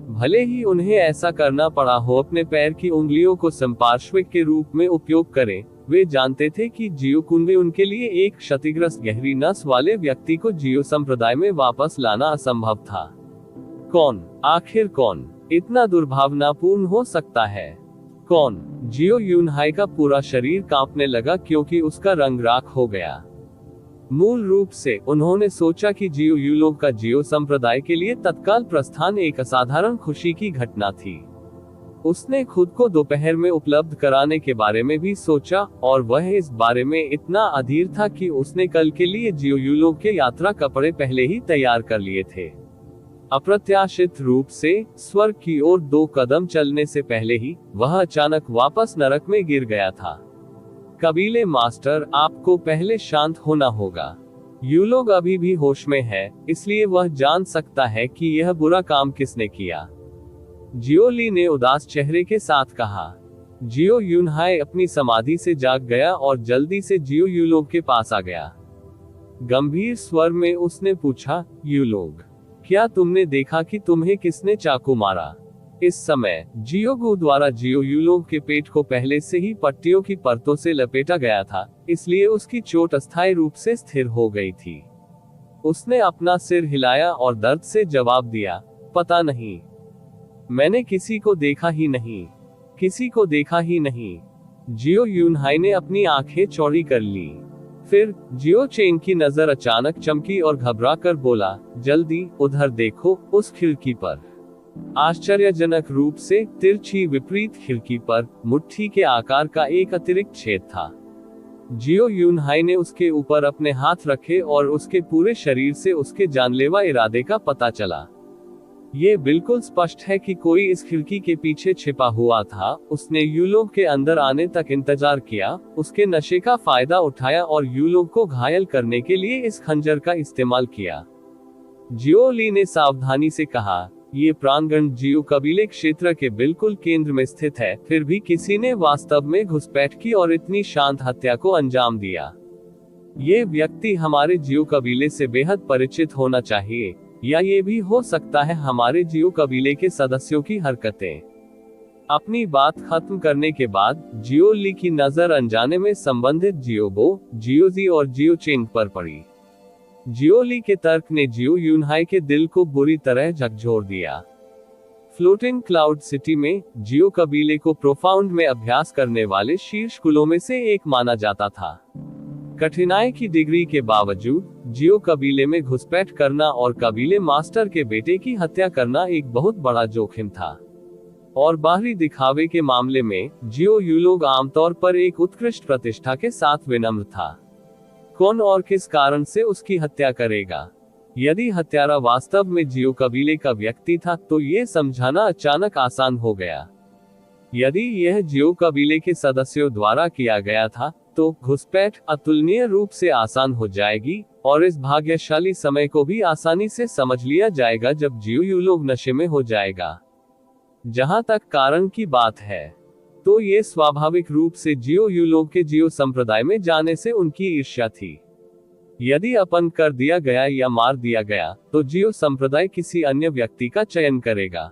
भले ही उन्हें ऐसा करना पड़ा हो, अपने पैर की उंगलियों को संपार्श्विक के रूप में उपयोग करें, वे जानते थे कि जियो कुंबे उनके लिए एक क्षतिग्रस्त गहरी नस वाले व्यक्ति को जियो संप्रदाय में वापस लाना असंभव था। कौन, आखिर कौन इतना दुर्भावनापूर्ण हो सकता है? कौन? जियो यूनहाई का पूरा शरीर कांपने लगा क्योंकि उसका रंग राख हो गया। मूल रूप से उन्होंने सोचा कि जियो यूलोग का जियो संप्रदाय के लिए तत्काल प्रस्थान एक असाधारण खुशी की घटना थी। उसने खुद को दोपहर में उपलब्ध कराने के बारे में भी सोचा, और वह इस बारे में इतना अधीर था कि उसने कल के लिए जियो यूलोग के यात्रा कपड़े पहले ही तैयार कर लिए थे। अप्रत्याशित रूप से स्वर्ग की ओर 2 कदम चलने से पहले ही वह अचानक वापस नरक में गिर गया था। कबीले मास्टर, आपको पहले शांत होना होगा। यूलोग अभी भी होश में है, इसलिए वह जान सकता है कि यह बुरा काम किसने किया। जियो ली ने उदास चेहरे के साथ कहा। जियो यूनहाई अपनी समाधि से जाग गया और जल्दी से जियो यूलोग के पास आ गया। गंभीर स्वर में उसने पूछा, यूलोग, क्या तुमने देखा कि तुम्हें किसने चाकू मारा? इस समय जियोगू द्वारा जियो यूलोग के पेट को पहले से ही पट्टियों की परतों से लपेटा गया था, इसलिए उसकी चोट अस्थायी रूप से स्थिर हो गई थी। उसने अपना सिर हिलाया और दर्द से जवाब दिया, पता नहीं, मैंने किसी को देखा ही नहीं, किसी को देखा ही नहीं। जियो यूनहाई ने अपनी आंखें चौड़ी कर ली। फिर जियो चेंग की नजर अचानक चमकी और घबरा कर बोला, जल्दी उधर देखो, उस खिड़की पर। आश्चर्यजनक रूप से तिरछी विपरीत खिड़की पर मुट्ठी के आकार का एक अतिरिक्त छेद था। जियो यूनहाई ने उसके ऊपर अपने हाथ रखे और उसके पूरे शरीर से उसके जानलेवा इरादे का पता चला। ये बिल्कुल स्पष्ट है कि कोई इस खिड़की के पीछे छिपा हुआ था। उसने यूलोग के अंदर आने तक इंतजार किया, उसके नशे का फायदा उठाया और यूलोग को घायल करने के लिए इस खंजर का इस्तेमाल किया। जियो ली ने सावधानी से कहा, ये प्रांगण जियो कबीले क्षेत्र के बिल्कुल केंद्र में स्थित है, फिर भी किसी ने वास्तव में घुसपैठ की और इतनी शांत हत्या को अंजाम दिया। ये व्यक्ति हमारे जियो कबीले से बेहद परिचित होना चाहिए, या ये भी हो सकता है हमारे जियो कबीले के सदस्यों की हरकतें। अपनी बात खत्म करने के बाद जियो ली की नजर अनजाने में संबंधित जियोबो, जियोजी और जियो चेंग पर पड़ी। जियो ली के तर्क ने जियो यूनहाई के दिल को बुरी तरह झकझोर दिया। फ्लोटिंग क्लाउड सिटी में जियो कबीले को प्रोफाउंड में अभ्यास करने वाले शीर्ष कुलों में से एक माना जाता था। कठिनाई की डिग्री के बावजूद जियो कबीले में घुसपैठ करना और कबीले मास्टर के बेटे की हत्या करना एक बहुत बड़ा जोखिम था, और बाहरी दिखावे के मामले में जियो यूलोग आमतौर पर एक उत्कृष्ट प्रतिष्ठा के साथ विनम्र था। कौन और किस कारण से उसकी हत्या करेगा? यदि हत्यारा वास्तव में जियो कबीले का व्यक्ति था तो यह समझाना अचानक आसान हो गया। यदि यह जियो कबीले के सदस्यों द्वारा किया गया था तो घुसपैठ अतुलनीय रूप से आसान हो जाएगी, और इस भाग्यशाली समय को भी आसानी से समझ लिया जाएगा जब जियो यूलोग नशे में हो जाएगा। जहां तक कारण की बात है, तो ये स्वाभाविक रूप से जियो यूलोग के जियो संप्रदाय में जाने से उनकी ईर्ष्या थी। यदि अपहरण कर दिया गया या मार दिया गया तो जियो संप्रदाय किसी अन्य व्यक्ति का चयन करेगा।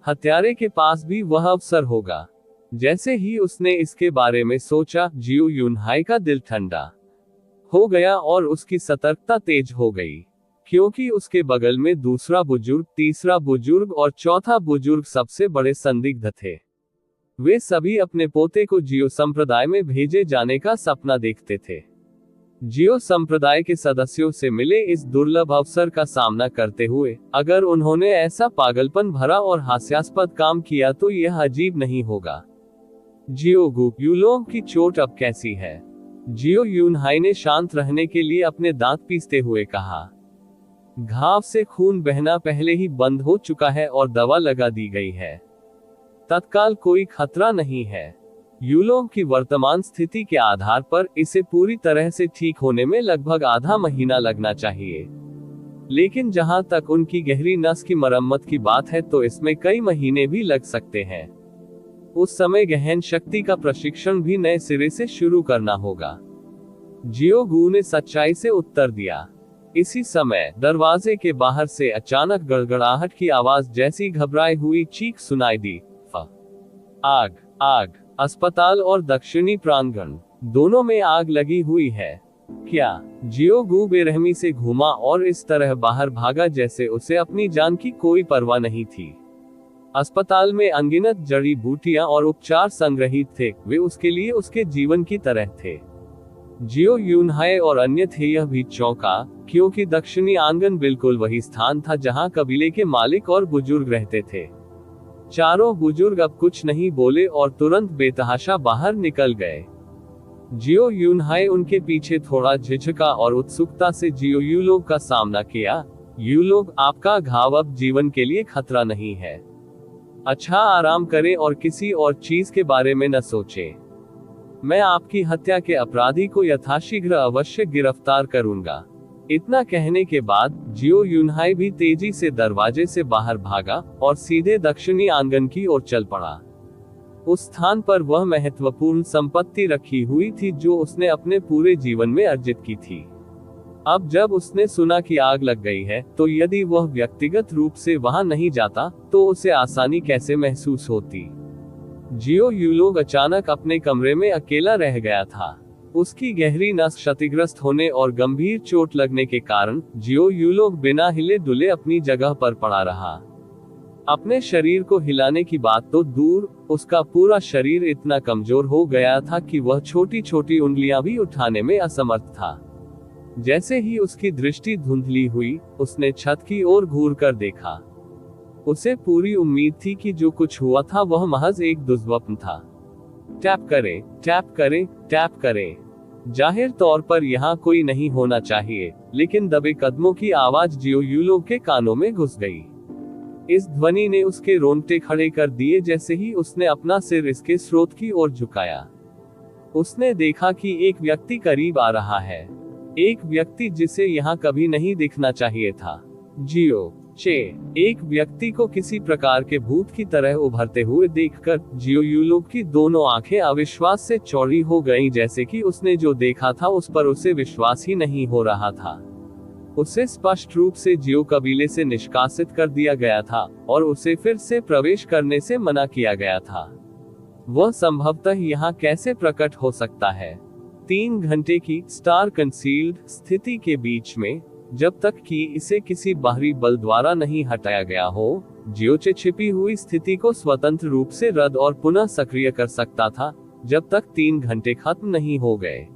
हत्यारे के पास भी वह अवसर होगा। जैसे ही उसने इसके बारे में सोचा, जियो यूनहाई का दिल ठंडा हो गया और उसकी सतर्कता तेज हो गई, क्योंकि उसके बगल में दूसरा बुजुर्ग, तीसरा बुजुर्ग और चौथा बुजुर्ग सबसे बड़े संदिग्ध थे। वे सभी अपने पोते को जियो संप्रदाय में भेजे जाने का सपना देखते थे। जियो संप्रदाय के सदस्यों से मिले इस दुर्लभ अवसर का सामना करते हुए अगर उन्होंने ऐसा पागलपन भरा और हास्यास्पद काम किया तो यह अजीब नहीं होगा। जियोगू, यूलोग की चोट अब कैसी है? जियो यूनहाई ने शांत रहने के लिए अपने दांत पीसते हुए कहा। घाव से खून बहना पहले ही बंद हो चुका है और दवा लगा दी गई है। तत्काल कोई खतरा नहीं है। यूलोग की वर्तमान स्थिति के आधार पर इसे पूरी तरह से ठीक होने में लगभग आधा महीना लगना चाहिए, लेकिन जहां तक उनकी गहरी नस की मरम्मत की बात है तो इसमें कई महीने भी लग सकते हैं। उस समय गहन शक्ति का प्रशिक्षण भी नए सिरे से शुरू करना होगा। जियोगू ने सच्चाई से उत्तर दिया। इसी समय दरवाजे के बाहर से अचानक गड़गड़ाहट की आवाज जैसी घबराई हुई चीख सुनाई दी। आग, आग! अस्पताल और दक्षिणी प्रांगण दोनों में आग लगी हुई है। क्या? जियो गू बेरहमी से घूमा और इस तरह बाहर भागा जैसे उसे अपनी जान की कोई परवाह नहीं थी। अस्पताल में अनगिनत जड़ी बूटियां और उपचार संग्रहित थे, वे उसके लिए उसके जीवन की तरह थे। जियो यूनहाई और अन्य थे यह भी चौंका, क्योंकि दक्षिणी आंगन बिल्कुल वही स्थान था जहां कबीले के मालिक और बुजुर्ग रहते थे। चारों बुजुर्ग अब कुछ नहीं बोले और तुरंत बेतहाशा बाहर निकल गए। जियो यूनहाई उनके पीछे थोड़ा झिझका और उत्सुकता से जियो यूलोग का सामना किया। यूलोग, आपका घाव अब जीवन के लिए खतरा नहीं है। अच्छा, आराम करें और किसी और चीज के बारे में न सोचें। मैं आपकी हत्या के अपराधी को यथाशीघ्र अवश्य गिरफ्तार करूंगा। इतना कहने के बाद जियो यूनहाई भी तेजी से दरवाजे से बाहर भागा और सीधे दक्षिणी आंगन की ओर चल पड़ा। उस स्थान पर वह महत्वपूर्ण संपत्ति रखी हुई थी जो उसने अपने पूरे जीवन में अर्जित की थी। अब जब उसने सुना कि आग लग गई है, तो यदि वह व्यक्तिगत रूप से वहां नहीं जाता तो उसे आसानी कैसे महसूस होती। जियो यूलोग अचानक अपने कमरे में अकेला रह गया था। उसकी गहरी नस क्षतिग्रस्त होने और गंभीर चोट लगने के कारण जियो यूलोग बिना हिले डुले अपनी जगह पर पड़ा रहा। अपने शरीर को हिलाने की बात तो दूर, उसका पूरा शरीर इतना कमजोर हो गया था कि वह छोटी छोटी उंगलियां भी उठाने में असमर्थ था। जैसे ही उसकी दृष्टि धुंधली हुई, उसने छत की ओर घूर कर देखा। उसे पूरी उम्मीद थी कि जो कुछ हुआ था वह महज एक दुर्स्वप्न था। टैप करें, टैप करें, टैप करें। जाहिर तौर पर यहाँ कोई नहीं होना चाहिए, लेकिन दबे कदमों की आवाज जियो यूलोग के कानों में घुस गई। इस ध्वनि ने उसके रोंगटे खड़े कर दिए जैसे ही उसने अपना सिर इसके स्रोत की ओर झुकाया। उसने देखा कि एक व्यक्ति करीब आ रहा है, एक व्यक्ति जिसे यहाँ कभी नहीं दिखना चाहिए था। जियो चे, एक व्यक्ति को किसी प्रकार के भूत की तरह उभरते हुए देखकर जियो यूलोग की दोनों आंखें अविश्वास से चौड़ी हो गईं, जैसे कि उसने जो देखा था उस पर उसे विश्वास ही नहीं हो रहा था। उसे स्पष्ट रूप से जियो कबीले से निष्कासित कर दिया गया था और उसे फिर से प्रवेश करने से मना किया गया था। वह संभवतः यहाँ कैसे प्रकट हो सकता है? 3 घंटे की स्टार कंसील्ड स्थिति के बीच में, जब तक कि इसे किसी बाहरी बल द्वारा नहीं हटाया गया हो, जियोचे छिपी हुई स्थिति को स्वतंत्र रूप से रद्द और पुनः सक्रिय कर सकता था, जब तक 3 घंटे खत्म नहीं हो गए।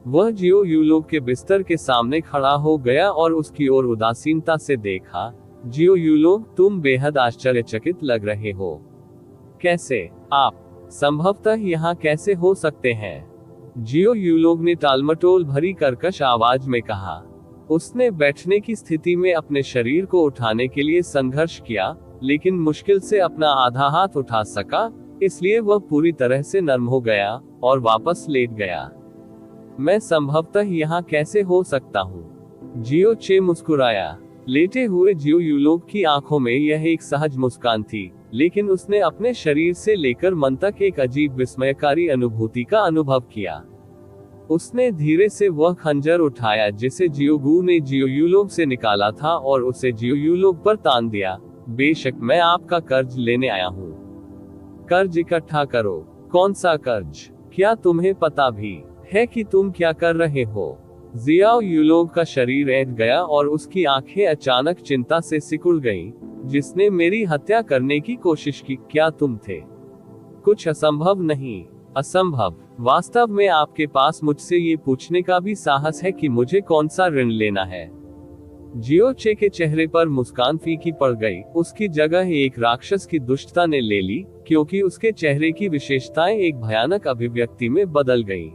वह जियो यूलोग के बिस्तर के सामने खड़ा हो गया और उसकी ओर उदासीनता से देखा। जियो यूलोग, तुम बेहद आश्चर्यचकित लग रहे हो। कैसे? आप संभवतः यहाँ कैसे हो सकते हैं? जियो यूलोग ने टालमटोल भरी कर्कश आवाज में कहा। उसने बैठने की स्थिति में अपने शरीर को उठाने के लिए संघर्ष किया, लेकिन मुश्किल से अपना आधा हाथ उठा सका, इसलिए वह पूरी तरह से नर्म हो गया और वापस लेट गया। मैं संभवतः यहाँ कैसे हो सकता हूँ? जियो चे मुस्कुराया। लेटे हुए जियो यूलोग की आंखों में यह एक सहज मुस्कान थी, लेकिन उसने अपने शरीर से लेकर मन तक एक अजीब विस्मयकारी अनुभूति का अनुभव किया। उसने धीरे से वह खंजर उठाया जिसे जियोगू ने जियो यूलोग से निकाला था और उसे जियो यूलोग पर तान दिया। बेशक, मैं आपका कर्ज लेने आया हूँ। कर्ज इकट्ठा करो। कौन सा कर्ज? क्या तुम्हें पता भी है कि तुम क्या कर रहे हो? जियाओ यूलोग का शरीर ऐंठ गया और उसकी आंखें अचानक चिंता से सिकुड़ गईं। जिसने मेरी हत्या करने की कोशिश की, क्या तुम थे? कुछ असंभव नहीं। असंभव? वास्तव में आपके पास मुझसे ये पूछने का भी साहस है कि मुझे कौन सा ऋण लेना है? जियो चे के चेहरे पर मुस्कान फीकी पड़ गई। उसकी जगह एक राक्षस की दुष्टता ने ले ली, क्योंकि उसके चेहरे की विशेषताएं एक भयानक अभिव्यक्ति में बदल गईं।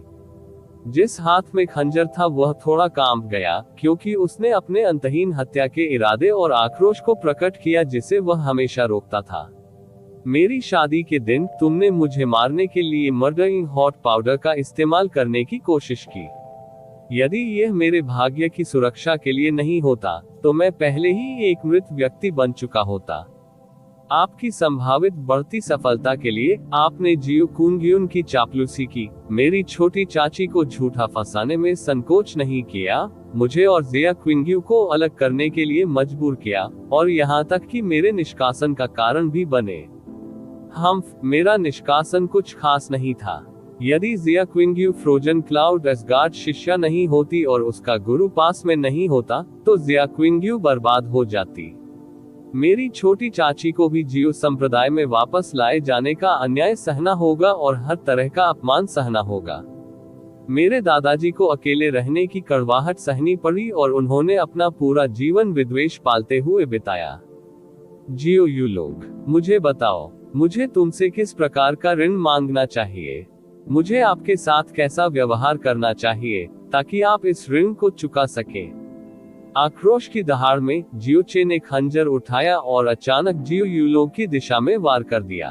जिस हाथ में खंजर था वह थोड़ा कांप गया, क्योंकि उसने अपने अंतहीन हत्या के इरादे और आक्रोश को प्रकट किया जिसे वह हमेशा रोकता था। मेरी शादी के दिन तुमने मुझे मारने के लिए मर्डरिंग हॉट पाउडर का इस्तेमाल करने की कोशिश की। यदि यह मेरे भाग्य की सुरक्षा के लिए नहीं होता, तो मैं पहले ही एक मृत व्यक्ति बन चुका होता। आपकी संभावित बढ़ती सफलता के लिए आपने जियो कुंग्युन की चापलूसी की, मेरी छोटी चाची को झूठा फंसाने में संकोच नहीं किया, मुझे और जिया क्विंग्यू को अलग करने के लिए मजबूर किया, और यहाँ तक कि मेरे निष्कासन का कारण भी बने। मेरा निष्कासन कुछ खास नहीं था। यदि जिया क्विंग्यू फ्रोजन क्लाउड एसगार्ड शिष्या नहीं होती और उसका गुरु पास में नहीं होता, तो जिया क्विंग्यू बर्बाद हो जाती। मेरी छोटी चाची को भी जियो संप्रदाय में वापस लाए जाने का अन्याय सहना होगा और हर तरह का अपमान सहना होगा। मेरे दादाजी को अकेले रहने की कड़वाहट सहनी पड़ी और उन्होंने अपना पूरा जीवन विद्वेष पालते हुए बिताया। जियो यू लोग, मुझे बताओ, मुझे तुमसे किस प्रकार का ऋण मांगना चाहिए? मुझे आपके साथ कैसा व्यवहार करना चाहिए ताकि आप इस ऋण को चुका सकें? आक्रोश की दहाड़ में जियोचे ने खंजर उठाया और अचानक जियो यूलोग की दिशा में वार कर दिया।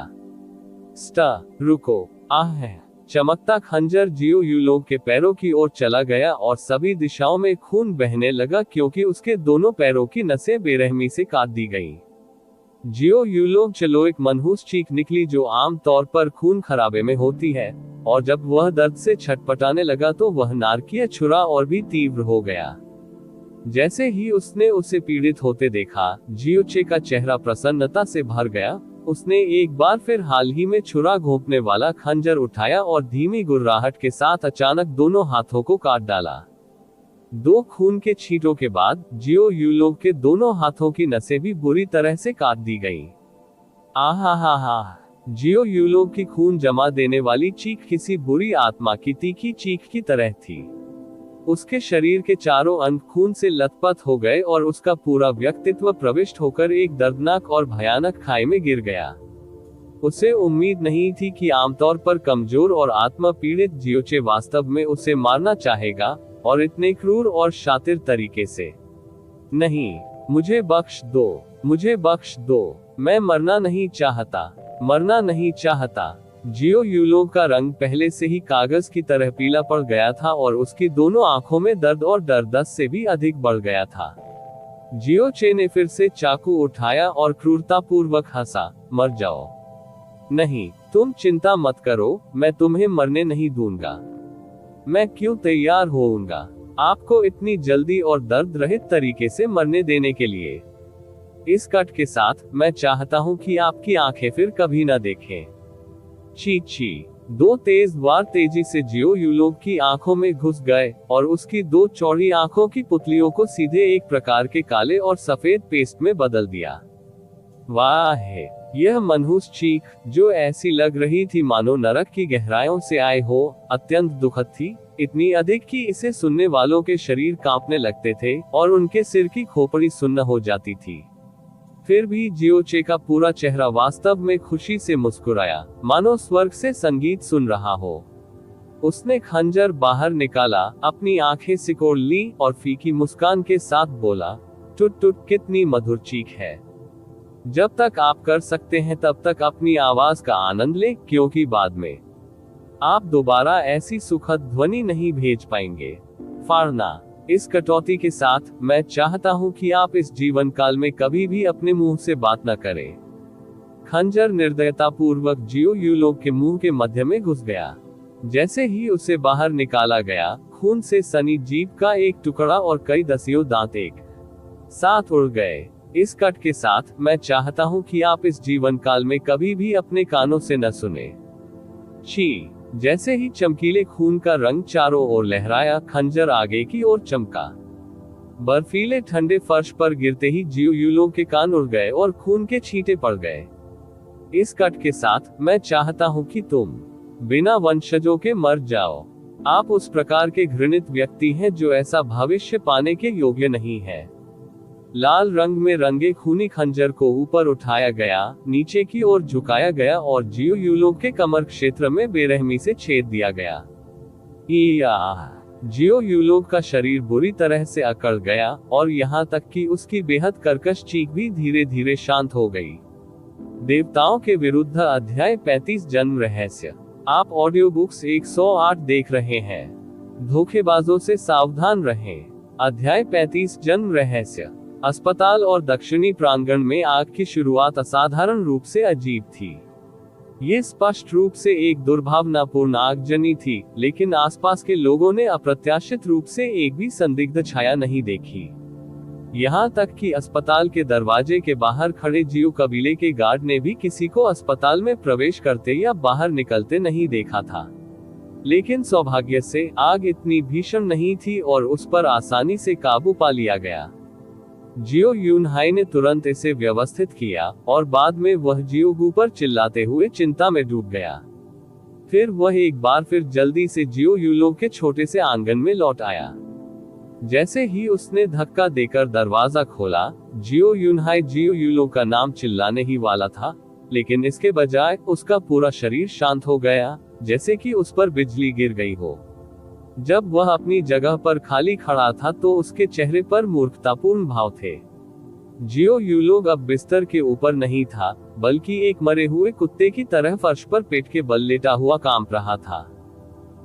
रुको, है। चमकता खंजर जियो यूलोग के पैरों की ओर चला गया और सभी दिशाओं में खून बहने लगा क्योंकि उसके दोनों पैरों की नसें बेरहमी से काट दी गईं। जियो यूलोग चलो, एक मनहूस चीख निकली जो आम तौर पर खून खराबे में होती है, और जब वह दर्द से छटपटाने लगा तो वह नारकीय छुरा और भी तीव्र हो गया। जैसे ही उसने उसे पीड़ित होते देखा, जियोचे का चेहरा प्रसन्नता से भर गया। उसने एक बार फिर हाल ही में छुरा घोंपने वाला खंजर उठाया और धीमी गुर्राहट के साथ अचानक दोनों हाथों को काट डाला। 2 खून के छींटों के बाद जियो यूलोग के दोनों हाथों की नसें भी बुरी तरह से काट दी गईं। आहा! जियो यूलोग की खून जमा देने वाली चीख किसी बुरी आत्मा की तीखी चीख की तरह थी। उसके शरीर के चारों अंग खून से लथपथ हो गए और उसका पूरा व्यक्तित्व प्रविष्ट होकर एक दर्दनाक और भयानक खाई में गिर गया। उसे उम्मीद नहीं थी कि आमतौर पर कमजोर और आत्मा पीड़ित जियोचे वास्तव में उसे मारना चाहेगा, और इतने क्रूर और शातिर तरीके से। नहीं, मुझे बख्श दो, मैं मरना नहीं चाहता। जियो यूलोग का रंग पहले से ही कागज की तरह पीला पड़ गया था और उसकी दोनों आंखों में दर्द और डर 10 से भी अधिक बढ़ गया था। जियोचे ने फिर से चाकू उठाया और क्रूरतापूर्वक हंसा। मर जाओ। नहीं, तुम चिंता मत करो, मैं तुम्हें मरने नहीं दूंगा। मैं क्यों तैयार होऊंगा आपको इतनी जल्दी और दर्द रहित तरीके से मरने देने के लिए। इस कट के साथ मैं चाहता हूं कि आपकी आंखें फिर कभी न देखें। ची 2 तेज वार तेजी से जियो यूलोग की आंखों में घुस गए और उसकी 2 चौड़ी आंखों की पुतलियों को सीधे एक प्रकार के काले और सफेद पेस्ट में बदल दिया। वाह, यह मनहूस चीख, जो ऐसी लग रही थी मानो नरक की गहराइयों से आए हो, अत्यंत दुखद थी, इतनी अधिक कि इसे सुनने वालों के शरीर कांपने लगते थे और उनके सिर की खोपड़ी सुन्न हो जाती थी। फिर भी जियोचे का पूरा चेहरा वास्तव में खुशी से मुस्कुराया, मानो स्वर्ग से संगीत सुन रहा हो। उसने खंजर बाहर निकाला, अपनी आंखें सिकोड़ ली और फीकी मुस्कान के साथ बोला, टुट कितनी मधुर चीख है। जब तक आप कर सकते हैं तब तक अपनी आवाज का आनंद लें, क्योंकि बाद में आप दोबारा ऐसी सुखद ध्वनि नहीं भेज पाएंगे। फाड़ना। इस कटौती के साथ, मैं चाहता हूं कि आप इस जीवन काल में कभी भी अपने मुंह से बात न करें। खंजर निर्दयतापूर्वक जियो यूलोग के मुंह के मध्य में घुस गया। जैसे ही उसे बाहर निकाला गया, खून से सनी जीभ का एक टुकड़ा और कई दसियों दांत एक साथ उड़ गए। इस कट के साथ, मैं चाहता हूं कि आप इस जीवन काल में कभी भी अपने कानों से न सुने। जैसे ही चमकीले खून का रंग चारों ओर लहराया, खंजर आगे की ओर चमका। बर्फीले ठंडे फर्श पर गिरते ही जियो यूलोग के कान उड़ गए और खून के छींटे पड़ गए। इस कट के साथ, मैं चाहता हूं कि तुम बिना वंशजों के मर जाओ। आप उस प्रकार के घृणित व्यक्ति हैं जो ऐसा भविष्य पाने के योग्य नहीं है। लाल रंग में रंगे खूनी खंजर को ऊपर उठाया गया, नीचे की ओर झुकाया गया और जियो यूलोग के कमर क्षेत्र में बेरहमी से छेद दिया गया। जियो यूलोग का शरीर बुरी तरह से अकड़ गया और यहाँ तक कि उसकी बेहद कर्कश चीख भी धीरे धीरे शांत हो गई। देवताओं के विरुद्ध अध्याय 35 जन्म रहस्य। आप ऑडियो बुक्स 108 देख रहे हैं। धोखेबाजों से सावधान रहें। अध्याय 35 जन्म रहस्य। अस्पताल और दक्षिणी प्रांगण में आग की शुरुआत असाधारण रूप से अजीब थी। ये स्पष्ट रूप से एक दुर्भावनापूर्ण आगजनी थी, लेकिन आसपास के लोगों ने अप्रत्याशित रूप से एक भी संदिग्ध छाया नहीं देखी। यहाँ तक कि अस्पताल के दरवाजे के बाहर खड़े जियो कबीले के गार्ड ने भी किसी को अस्पताल में प्रवेश करते या बाहर निकलते नहीं देखा था। लेकिन सौभाग्य से आग इतनी भीषण नहीं थी और उस पर आसानी से काबू पा लिया गया। जियो यूनहाई ने तुरंत इसे व्यवस्थित किया और बाद में वह जियो गू पर चिल्लाते हुए चिंता में डूब गया। फिर वह एक बार फिर जल्दी से जियो यूलो के छोटे से आंगन में लौट आया। जैसे ही उसने धक्का देकर दरवाजा खोला, जियो यूनहाई जियो यूलो का नाम चिल्लाने ही वाला था, लेकिन इसके बजाय उसका पूरा शरीर शांत हो गया, जैसे कि उस पर बिजली गिर गई हो। जब वह अपनी जगह पर खाली खड़ा था तो उसके चेहरे पर मूर्खतापूर्ण भाव थे। जियो यूलोग अब बिस्तर के ऊपर नहीं था, बल्कि एक मरे हुए कुत्ते की तरह फर्श पर पेट के बल लेटा हुआ कांप रहा था।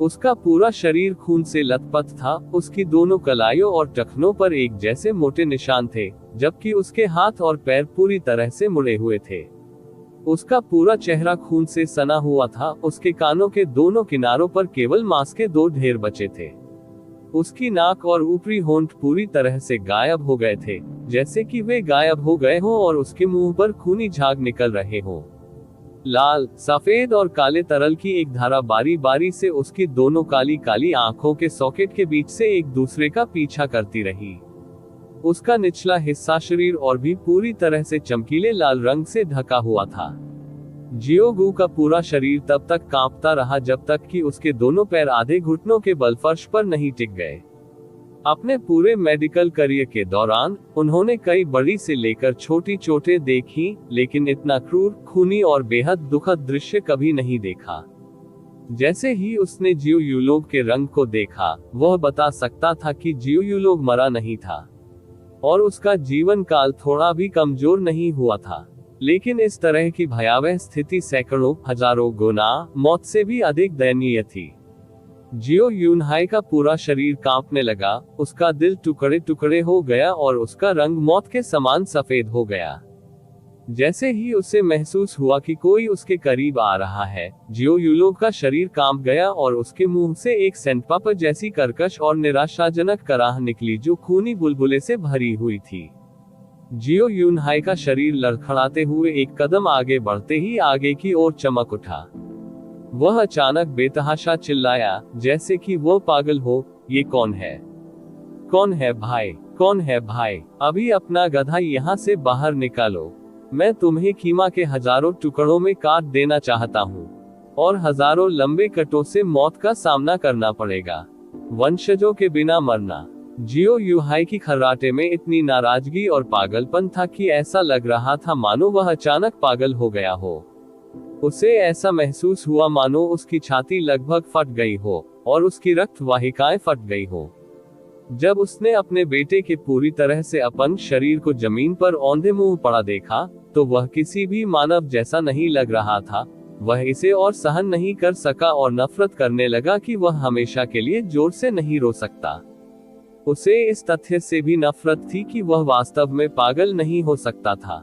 उसका पूरा शरीर खून से लथपथ था, उसकी दोनों कलाइयों और टखनों पर एक जैसे मोटे निशान थे, जबकि उसके हाथ और पैर पूरी तरह से मुड़े हुए थे। उसका पूरा चेहरा खून से सना हुआ था, उसके कानों के दोनों किनारों पर केवल मांस के 2 ढेर बचे थे। उसकी नाक और ऊपरी होंठ पूरी तरह से गायब हो गए थे, जैसे कि वे गायब हो गए हों और उसके मुंह पर खूनी झाग निकल रहे हों। लाल, सफेद और काले तरल की एक धारा बारी बारी से उसकी दोनों काली काली आंखों के सॉकेट के बीच से एक दूसरे का पीछा करती रही। उसका निचला हिस्सा शरीर और भी पूरी तरह से चमकीले लाल रंग से ढका हुआ था। जियो गू का पूरा शरीर तब तक कांपता रहा जब तक कि उसके दोनों पैर आधे घुटनों के बल फर्श पर नहीं टिक गए। अपने पूरे मेडिकल करियर के दौरान उन्होंने कई बड़ी से लेकर छोटी चोटें देखी, लेकिन इतना क्रूर, खूनी और बेहद दुखद दृश्य कभी नहीं देखा। जैसे ही उसने जियो यूलोग के रंग को देखा, वह बता सकता था कि जियो यूलोग मरा नहीं था और उसका जीवन काल थोड़ा भी कमजोर नहीं हुआ था। लेकिन इस तरह की भयावह स्थिति सैकड़ों, हजारों गुना मौत से भी अधिक दयनीय थी। जियो यूनहाई का पूरा शरीर कांपने लगा, उसका दिल टुकड़े टुकड़े हो गया और उसका रंग मौत के समान सफेद हो गया। जैसे ही उसे महसूस हुआ कि कोई उसके करीब आ रहा है, जियो यूलोग का शरीर कांप गया और उसके मुंह से एक सैंडपापर जैसी कर्कश और निराशाजनक कराह निकली जो खूनी बुलबुले से भरी हुई थी। जियो यूनहाई का शरीर लड़खड़ाते हुए एक कदम आगे बढ़ते ही आगे की ओर चमक उठा। वह अचानक बेतहाशा चिल्लाया, जैसे कि वह पागल हो, ये कौन है? कौन है भाई? कौन है भाई? अभी अपना गधा यहाँ से बाहर निकालो। मैं तुम्हें कीमा के हजारों टुकड़ों में काट देना चाहता हूँ और हजारों लंबे कटों से मौत का सामना करना पड़ेगा। वंशजों के बिना मरना। जियो यूहाई की खर्राटे में इतनी नाराजगी और पागलपन था कि ऐसा लग रहा था मानो वह अचानक पागल हो गया हो। उसे ऐसा महसूस हुआ मानो उसकी छाती लगभग फट गई हो और उसकी रक्त वाहिकाएं फट गई हो। जब उसने अपने बेटे के पूरी तरह से अपंग शरीर को जमीन पर औंधे मुंह पड़ा देखा, तो वह किसी भी मानव जैसा नहीं लग रहा था। वह इसे और सहन नहीं कर सका और नफरत करने लगा कि वह हमेशा के लिए जोर से नहीं रो सकता। उसे इस तथ्य से भी नफरत थी कि वह वास्तव में पागल नहीं हो सकता था।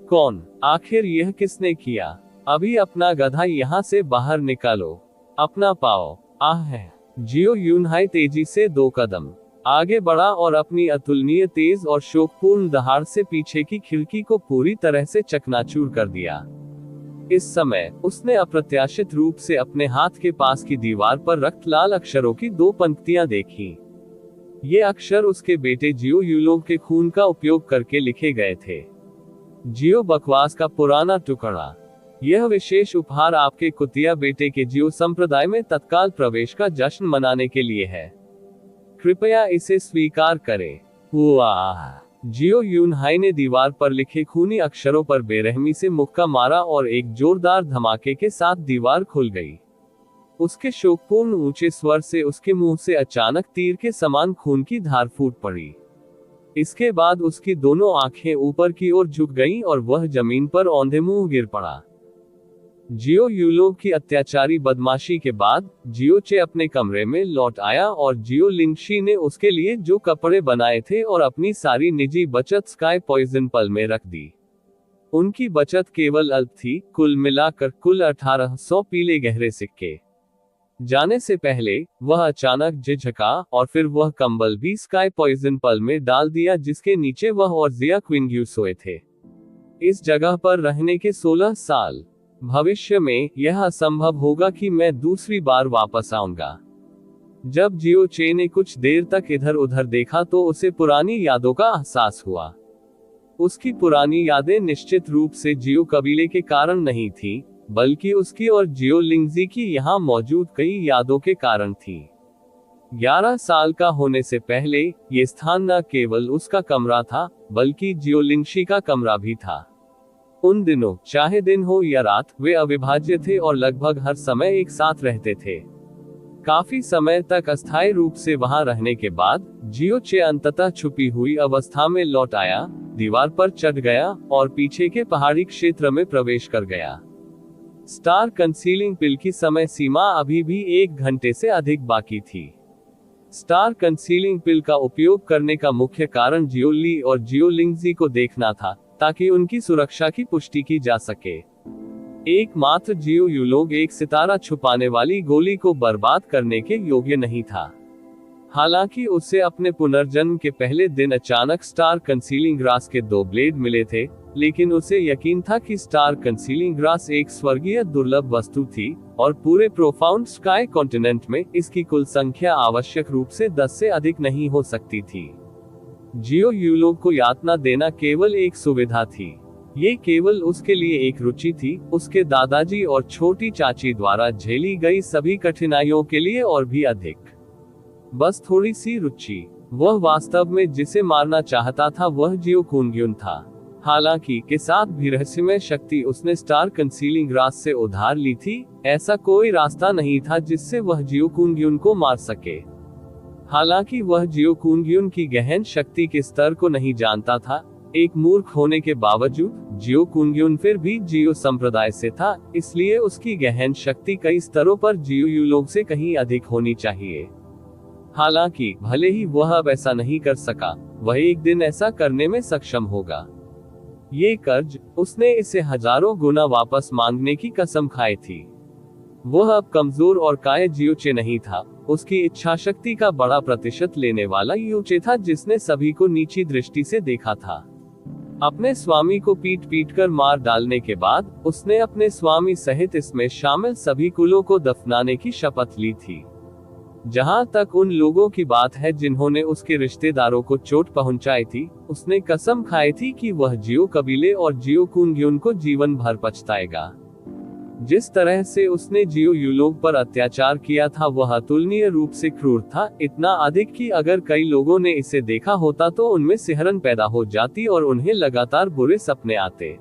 कौन? आखिर यह किसने किया? अभी अपना गधा यहाँ से बाहर निकालो। अपना पाओ। आह है। जियो यूनहाई तेजी से 2 कदम आगे बढ़ा और अपनी अतुलनीय तेज और शोकपूर्ण दहाड़ से पीछे की खिड़की को पूरी तरह से चकनाचूर कर दिया। इस समय उसने अप्रत्याशित रूप से अपने हाथ के पास की दीवार पर रक्त लाल अक्षरों की 2 पंक्तियां देखी। ये अक्षर उसके बेटे जियो यूलोग के खून का उपयोग करके लिखे गए थे। जियो बकवास का पुराना टुकड़ा। यह विशेष उपहार आपके कुतिया बेटे के जियो संप्रदाय में तत्काल प्रवेश का जश्न मनाने के लिए है। कृपया इसे स्वीकार करें। वाह! जियो यूनहाई ने दीवार पर लिखे खूनी अक्षरों पर बेरहमी से मुक्का मारा और एक जोरदार धमाके के साथ दीवार खुल गई। उसके शोकपूर्ण ऊंचे स्वर से उसके मुंह से अचानक तीर के समान खून की धार फूट पड़ी। इसके बाद उसकी दोनों आंखें ऊपर की ओर झुक गईं और वह जमीन पर औंधे मुंह गिर पड़ा। जियो यूलोग की अत्याचारी बदमाशी के बाद जियो चे अपने कमरे में लौट आया और जियो लिंगशी ने उसके लिए जो कपड़े बनाए थे और अपनी सारी निजी बचत स्काई पॉइजन पल में रख दी। उनकी बचत केवल अल्प थी, कुल मिलाकर कुल 1800 पीले गहरे सिक्के। जाने से पहले वह अचानक झिझका और फिर वह कंबल भी स्काई पॉइजन पल में डाल दिया जिसके नीचे वह और जिया क्विंग्यू सोए थे। इस जगह पर रहने के 16 साल। भविष्य में यह असंभव होगा कि मैं दूसरी बार वापस आऊंगा। जब जियो चे ने कुछ देर तक इधर उधर देखा तो उसे पुरानी यादों का एहसास हुआ। उसकी पुरानी यादें निश्चित रूप से जियो कबीले के कारण नहीं थी, बल्कि उसकी और जियो लिंगजी की यहाँ मौजूद कई यादों के कारण थी। 11 साल का होने से पहले ये स्थान न केवल उसका कमरा था, बल्कि जियो लिंगशी का कमरा भी था। उन दिनों, चाहे दिन हो या रात, वे अविभाज्य थे और लगभग हर समय एक साथ रहते थे। काफी समय तक अस्थायी रूप से वहां रहने के बाद जियो चे अंततः छुपी हुई अवस्था में लौट आया, दीवार पर चढ़ गया और पीछे के पहाड़ी क्षेत्र में प्रवेश कर गया। स्टार कंसीलिंग पिल की समय सीमा अभी भी 1 घंटे से अधिक बाकी थी। स्टार कंसीलिंग पिल का उपयोग करने का मुख्य कारण जियो ली और जियो लिंगजी को देखना था, ताकि उनकी सुरक्षा की पुष्टि की जा सके। एकमात्र जियो यूलोग एक सितारा छुपाने वाली गोली को बर्बाद करने के योग्य नहीं था। हालांकि उसे अपने पुनर्जन्म के पहले दिन अचानक स्टार कंसीलिंग ग्रास के 2 ब्लेड मिले थे, लेकिन उसे यकीन था कि स्टार कंसीलिंग ग्रास एक स्वर्गीय दुर्लभ वस्तु थी और पूरे प्रोफाउंड स्काई कॉन्टिनेंट में इसकी कुल संख्या आवश्यक रूप से 10 से अधिक नहीं हो सकती थी। जियो यूलोग को यातना देना केवल एक सुविधा थी। ये केवल उसके लिए एक रुचि थी, उसके दादाजी और छोटी चाची द्वारा झेली गई सभी कठिनाइयों के लिए और भी अधिक। बस थोड़ी सी रुचि। वह वास्तव में जिसे मारना चाहता था वह जियो कुंग्युन था। हालांकि के साथ भी रहस्यमय शक्ति उसने स्टार कंसीलिंग ग्रास से उधार ली थी, ऐसा कोई रास्ता नहीं था जिससे वह जियो कुंग्युन को मार सके। हालांकि वह जियो कुंग्युन की गहन शक्ति के स्तर को नहीं जानता था। एक मूर्ख होने के बावजूद जियो कुंग्युन फिर भी जियो संप्रदाय से था, इसलिए उसकी गहन शक्ति कई स्तरों पर जियो यूलोग से कहीं अधिक होनी चाहिए। हालांकि भले ही वह अब ऐसा नहीं कर सका, वह एक दिन ऐसा करने में सक्षम होगा। ये कर्ज उसने इसे हजारों गुना वापस मांगने की कसम खाई थी। वह अब कमजोर और काय जियो चे नहीं था, उसकी इच्छा शक्ति का बड़ा प्रतिशत लेने वाला जियो चे था जिसने सभी को नीची दृष्टि से देखा था। अपने स्वामी को पीट पीट कर मार डालने के बाद उसने अपने स्वामी सहित इसमें शामिल सभी कुलों को दफनाने की शपथ ली थी। जहां तक उन लोगों की बात है जिन्होंने उसके रिश्तेदारों को चोट पहुंचाई थी, उसने कसम खाई थी कि वह जियो कबीले और जियो कुंग्युन को जीवन भर पछताएगा। जिस तरह से उसने जियो यूलोग पर अत्याचार किया था वह अतुलनीय रूप से क्रूर था, इतना अधिक कि अगर कई लोगों ने इसे देखा होता तो उनमें सिहरन पैदा हो जाती और उन्हें लगातार बुरे सपने आते।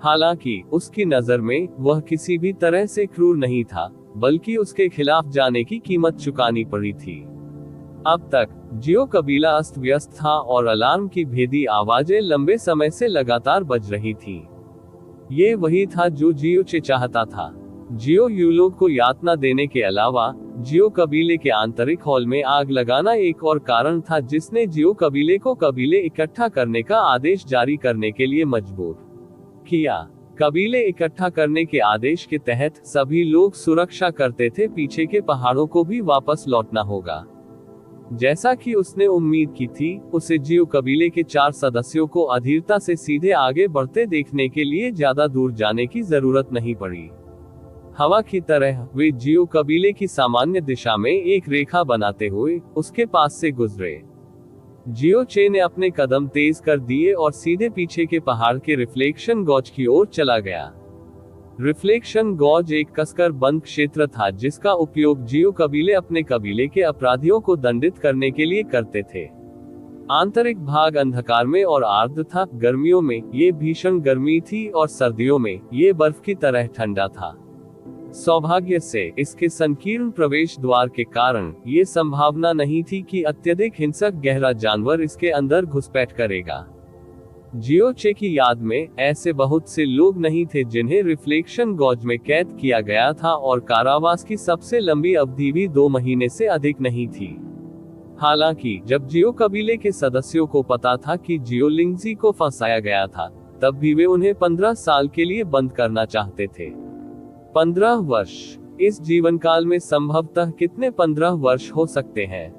हालांकि उसकी नजर में वह किसी भी तरह से क्रूर नहीं था, बल्कि उसके खिलाफ जाने की कीमत चुकानी पड़ी थी। अब तक जियो कबीला अस्त व्यस्त था और अलार्म की भेदी आवाजें लंबे समय से लगातार बज रही थी। ये वही था जो जियो चे चाहता था। जियो यूलोग को यातना देने के अलावा जियो कबीले के आंतरिक हॉल में आग लगाना एक और कारण था जिसने जियो कबीले को कबीले इकट्ठा करने का आदेश जारी करने के लिए मजबूर किया। कबीले इकट्ठा करने के आदेश के तहत सभी लोग सुरक्षा करते थे, पीछे के पहाड़ों को भी वापस लौटना होगा। जैसा कि उसने उम्मीद की थी, उसे जियो कबीले के 4 सदस्यों को अधीरता से सीधे आगे बढ़ते देखने के लिए ज्यादा दूर जाने की जरूरत नहीं पड़ी। हवा की तरह वे जियो कबीले की सामान्य दिशा में एक रेखा बनाते हुए उसके पास से गुजरे। जियो चे ने अपने कदम तेज कर दिए और सीधे पीछे के पहाड़ के रिफ्लेक्शन गॉज की ओर चला गया। रिफ्लेक्शन गॉज एक कसकर बंद क्षेत्र था जिसका उपयोग जियो कबीले अपने कबीले के अपराधियों को दंडित करने के लिए करते थे। आंतरिक भाग अंधकार में और आर्द्र था। गर्मियों में ये भीषण गर्मी थी और सर्दियों में ये बर्फ की तरह ठंडा था। सौभाग्य से इसके संकीर्ण प्रवेश द्वार के कारण ये संभावना नहीं थी कि अत्यधिक हिंसक गहरा जानवर इसके अंदर घुसपैठ करेगा। जियो चे की याद में ऐसे बहुत से लोग नहीं थे जिन्हें रिफ्लेक्शन गॉज में कैद किया गया था, और कारावास की सबसे लंबी अवधि भी 2 महीने से अधिक नहीं थी। हालांकि जब जियो कबीले के सदस्यों को पता था कि जियो लिंगजी को फंसाया गया था, तब भी वे उन्हें 15 साल के लिए बंद करना चाहते थे। 15 वर्ष, इस जीवन काल में संभवतः कितने 15 वर्ष हो सकते हैं?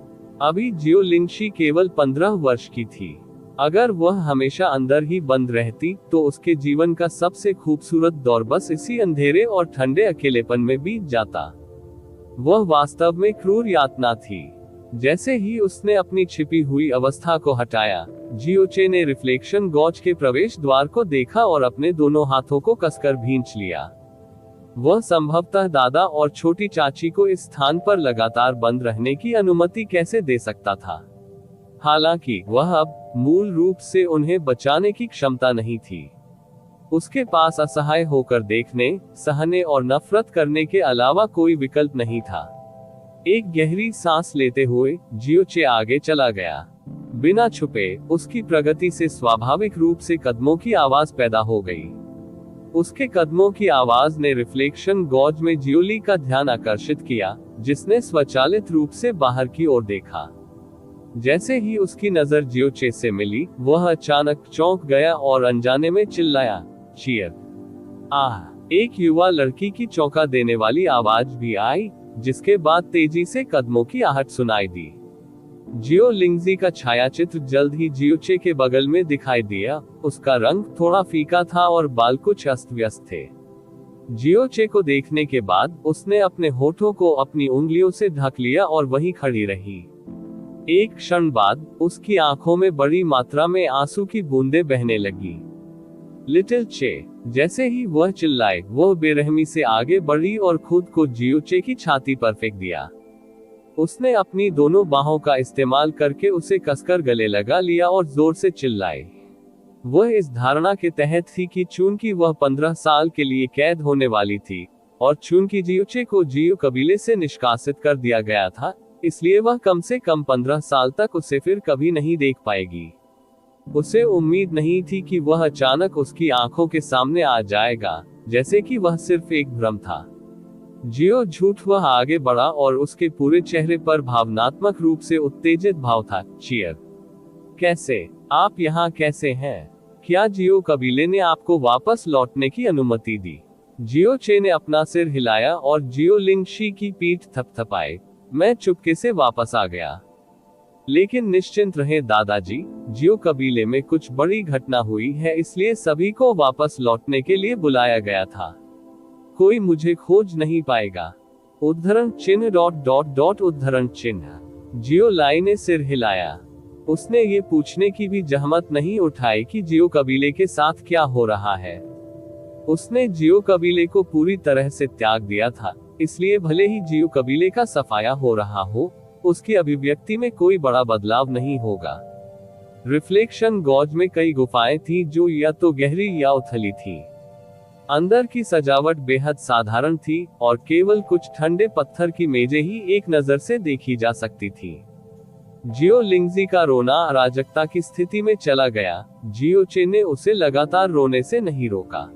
अभी जियो लिंगशी केवल 15 वर्ष की थी। अगर वह हमेशा अंदर ही बंद रहती, तो उसके जीवन का सबसे खूबसूरत दौर बस इसी अंधेरे और ठंडे अकेलेपन में बीत जाता। वह वास्तव में क्रूर यातना थी। जैसे ही उसने अपनी छिपी हुई अवस्था को हटाया, जियो चे ने रिफ्लेक्शन गॉज के प्रवेश द्वार को देखा और अपने दोनों हाथों को कसकर भींच लिया। वह संभवतः दादा और छोटी चाची को इस स्थान पर लगातार बंद रहने की अनुमति कैसे दे सकता था? हालांकि वह अब मूल रूप से उन्हें बचाने की क्षमता नहीं थी। उसके पास असहाय होकर देखने, सहने और नफरत करने के अलावा कोई विकल्प नहीं था। एक गहरी सांस लेते हुए जियो चे आगे चला गया। बिना छुपे, उसकी प्रगति से स्वाभाविक रूप से कदमों की आवाज पैदा हो गई। उसके कदमों की आवाज ने रिफ्लेक्शन गॉज में जियोली का ध्यान आकर्षित किया, जिसने स्वचालित रूप से बाहर की ओर देखा। जैसे ही उसकी नजर जियो चे से मिली, वह अचानक चौंक गया और अनजाने में चिल्लाया, चीयर। आह! एक युवा लड़की की चौंका देने वाली आवाज भी आई, जिसके बाद तेजी से कदमों की आहट सुनाई दी। जियो लिंगजी का छायाचित्र जल्द ही जियो चे के बगल में दिखाई दिया। उसका रंग थोड़ा फीका था और बाल कुछ अस्त व्यस्त थे। जियो चे को देखने के बाद उसने अपने होठों को अपनी उंगलियों से ढक लिया और वहीं खड़ी रही। एक क्षण बाद उसकी आंखों में बड़ी मात्रा में आंसू की बूंदें बहने लगी। लिटिल चे। जैसे ही वह चिल्लाए, वह बेरहमी से आगे बढ़ी और खुद को जियो चे की छाती पर फेंक दिया। उसने अपनी दोनों बाहों का इस्तेमाल करके उसे कसकर गले लगा लिया और जोर से चिल्लाए। वह इस धारणा के तहत थी कि चूंकि वह 15 साल के लिए कैद होने वाली थी, और चूंकि जियो चे को जियो कबीले से निष्कासित कर दिया गया था, इसलिए वह कम से कम 15 साल तक उसे फिर कभी नहीं देख पाएगी। उसे उम्मीद नहीं थी कि वह अचानक उसकी आंखों के सामने आ जाएगा, जैसे कि वह सिर्फ एक भ्रम था। जियो झूठ। वह आगे बढ़ा और उसके पूरे चेहरे पर भावनात्मक रूप से उत्तेजित भाव था। चीयर। कैसे? आप यहाँ कैसे हैं? क्या जियो कबीले ने आपको वापस लौटने की अनुमति दी? जियो चे ने अपना सिर हिलाया और जियो लिंगशी की पीठ थपथपाई। मैं चुपके से वापस आ गया। लेकिन निश्चिंत रहें दादाजी, जियो कबीले में कुछ बड़ी घटना हुई है, इसलिए सभी को वापस लौटने के लिए बुलाया गया था। कोई मुझे खोज नहीं पाएगा। उद्धरण चिन्ह ... उद्धरण चिन्ह। जियो लाई ने सिर हिलाया। उसने ये पूछने की भी जहमत नहीं उठाई कि जियो कबीले के साथ क्या हो रहा है। उसने जियो कबीले को पूरी तरह से त्याग दिया था, इसलिए भले ही जियो कबीले का सफाया हो रहा हो, उसकी अभिव्यक्ति में कोई बड़ा बदलाव नहीं होगा। रिफ्लेक्शन गॉज में कई गुफाएं थीं जो या तो गहरी या उथली थीं। अंदर की सजावट बेहद साधारण थी और केवल कुछ ठंडे पत्थर की मेजें ही एक नजर से देखी जा सकती थी। जियो लिंगजी का रोना अराजकता की स्थिति में चला गया। जियो चे ने उसे लगातार रोने से नहीं रोका।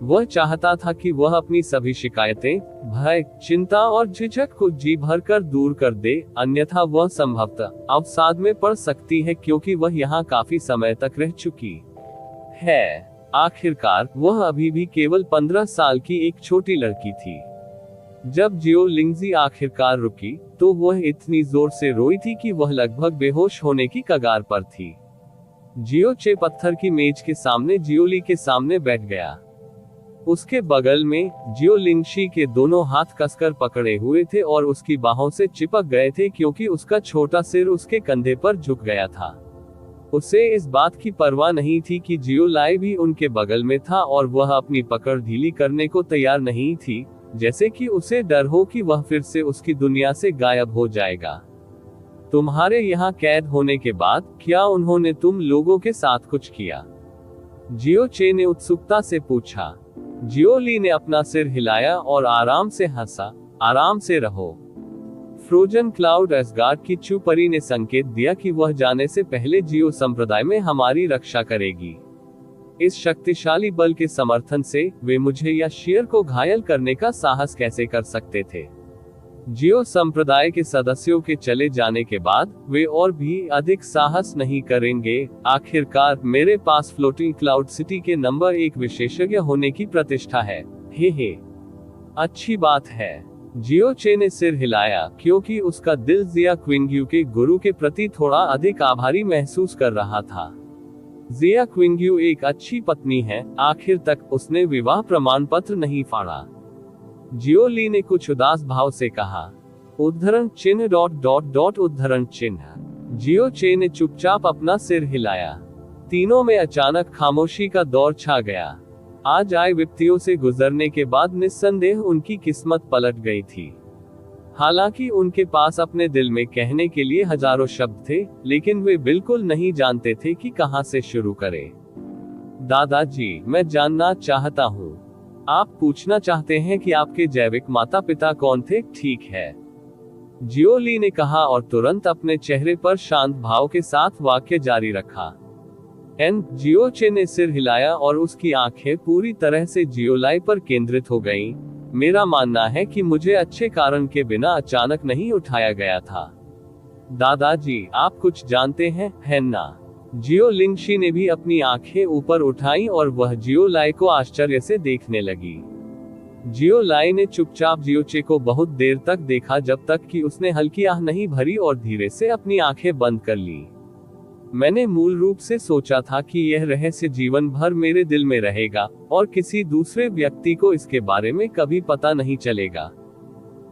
वह चाहता था कि वह अपनी सभी शिकायतें, भय, चिंता और झिझक को जी भर कर दूर कर दे, अन्यथा वह संभवतः अवसाद में पड़ सकती है, क्योंकि वह यहाँ काफी समय तक रह चुकी है। आखिरकार वह अभी भी केवल 15 साल की एक छोटी लड़की थी। जब जियो लिंगजी आखिरकार रुकी, तो वह इतनी जोर से रोई थी कि वह लगभग बेहोश होने की कगार पर थी। जियो चे पत्थर की मेज के सामने जियोली के सामने बैठ गया। उसके बगल में जियो लिंगशी के दोनों हाथ कसकर पकड़े हुए थे और उसकी बाहों से चिपक गए थे, क्योंकि उसका छोटा सिर उसके कंधे पर झुक गया था। उसे इस बात की परवाह नहीं थी कि जियो लाई भी उनके बगल में था और वह अपनी पकड़ ढीली करने को तैयार नहीं थी, जैसे कि उसे डर हो कि वह फिर से उसकी दुनिया से गायब हो जाएगा। तुम्हारे यहाँ कैद होने के बाद क्या उन्होंने तुम लोगों के साथ कुछ किया? जियो चे ने उत्सुकता से पूछा। जियो ली ने अपना सिर हिलाया और आराम से हंसा। आराम से रहो। फ्रोजन क्लाउड एसगार्ड की चू परी ने संकेत दिया कि वह जाने से पहले जियो संप्रदाय में हमारी रक्षा करेगी। इस शक्तिशाली बल के समर्थन से वे मुझे या शेयर को घायल करने का साहस कैसे कर सकते थे। जियो संप्रदाय के सदस्यों के चले जाने के बाद वे और भी अधिक साहस नहीं करेंगे। आखिरकार मेरे पास फ्लोटिंग क्लाउड सिटी के नंबर 1 विशेषज्ञ होने की प्रतिष्ठा है। हे अच्छी बात है। जियो चे ने सिर हिलाया, क्योंकि उसका दिल जिया क्विंग्यू के गुरु के प्रति थोड़ा अधिक आभारी महसूस कर रहा था। जिया क्विंग्यू एक अच्छी पत्नी है। आखिर तक उसने विवाह प्रमाण पत्र नहीं फाड़ा। जियो ली ने कुछ उदास भाव से कहा। उद्धरण चिन्ह ... उद्धरण चिन्ह। जियो चे ने चुपचाप अपना सिर हिलाया। तीनों में अचानक खामोशी का दौर छा गया। आज आए विपत्तियों से गुजरने के बाद निस्संदेह उनकी किस्मत पलट गई थी। हालांकि उनके पास अपने दिल में कहने के लिए हजारों शब्द थे, लेकिन वे बिल्कुल नहीं जानते थे कि कहां से शुरू करें। दादाजी, मैं जानना चाहता हूं। आप पूछना चाहते हैं कि आपके जैविक माता पिता कौन थे? ठीक है, जियो ली ने कहा और तुरंत अपने चेहरे पर शांत भाव के साथ वाक्य जारी रखा। जियो चे ने सिर हिलाया और उसकी आंखें पूरी तरह से जियोलाई पर केंद्रित हो गईं। मेरा मानना है कि मुझे अच्छे कारण के बिना अचानक नहीं उठाया गया था। दादाजी, आप कुछ जानते हैं, है ना? जियो लिंगशी ने भी अपनी आंखें ऊपर उठाई और वह जियो लाई को आश्चर्य से देखने लगी। जियो लाई ने चुपचाप जियो चे को बहुत देर तक देखा, जब तक कि उसने हल्की आह नहीं भरी और धीरे से अपनी आंखें बंद कर ली। मैंने मूल रूप से सोचा था कि यह रहस्य जीवन भर मेरे दिल में रहेगा और किसी दूसरे व्यक्ति को इसके बारे में कभी पता नहीं चलेगा।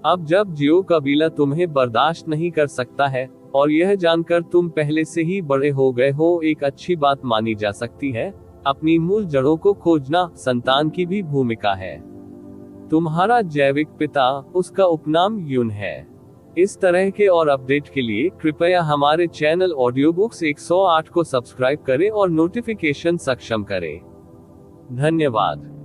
अब जब जियो कबीला तुम्हें बर्दाश्त नहीं कर सकता है और यह जानकर तुम पहले से ही बड़े हो गए हो, एक अच्छी बात मानी जा सकती है। अपनी मूल जड़ों को खोजना संतान की भी भूमिका है। तुम्हारा जैविक पिता, उसका उपनाम यून है। इस तरह के और अपडेट के लिए कृपया हमारे चैनल ऑडियो बुक्स 108 को सब्सक्राइब करें और नोटिफिकेशन सक्षम करें। धन्यवाद।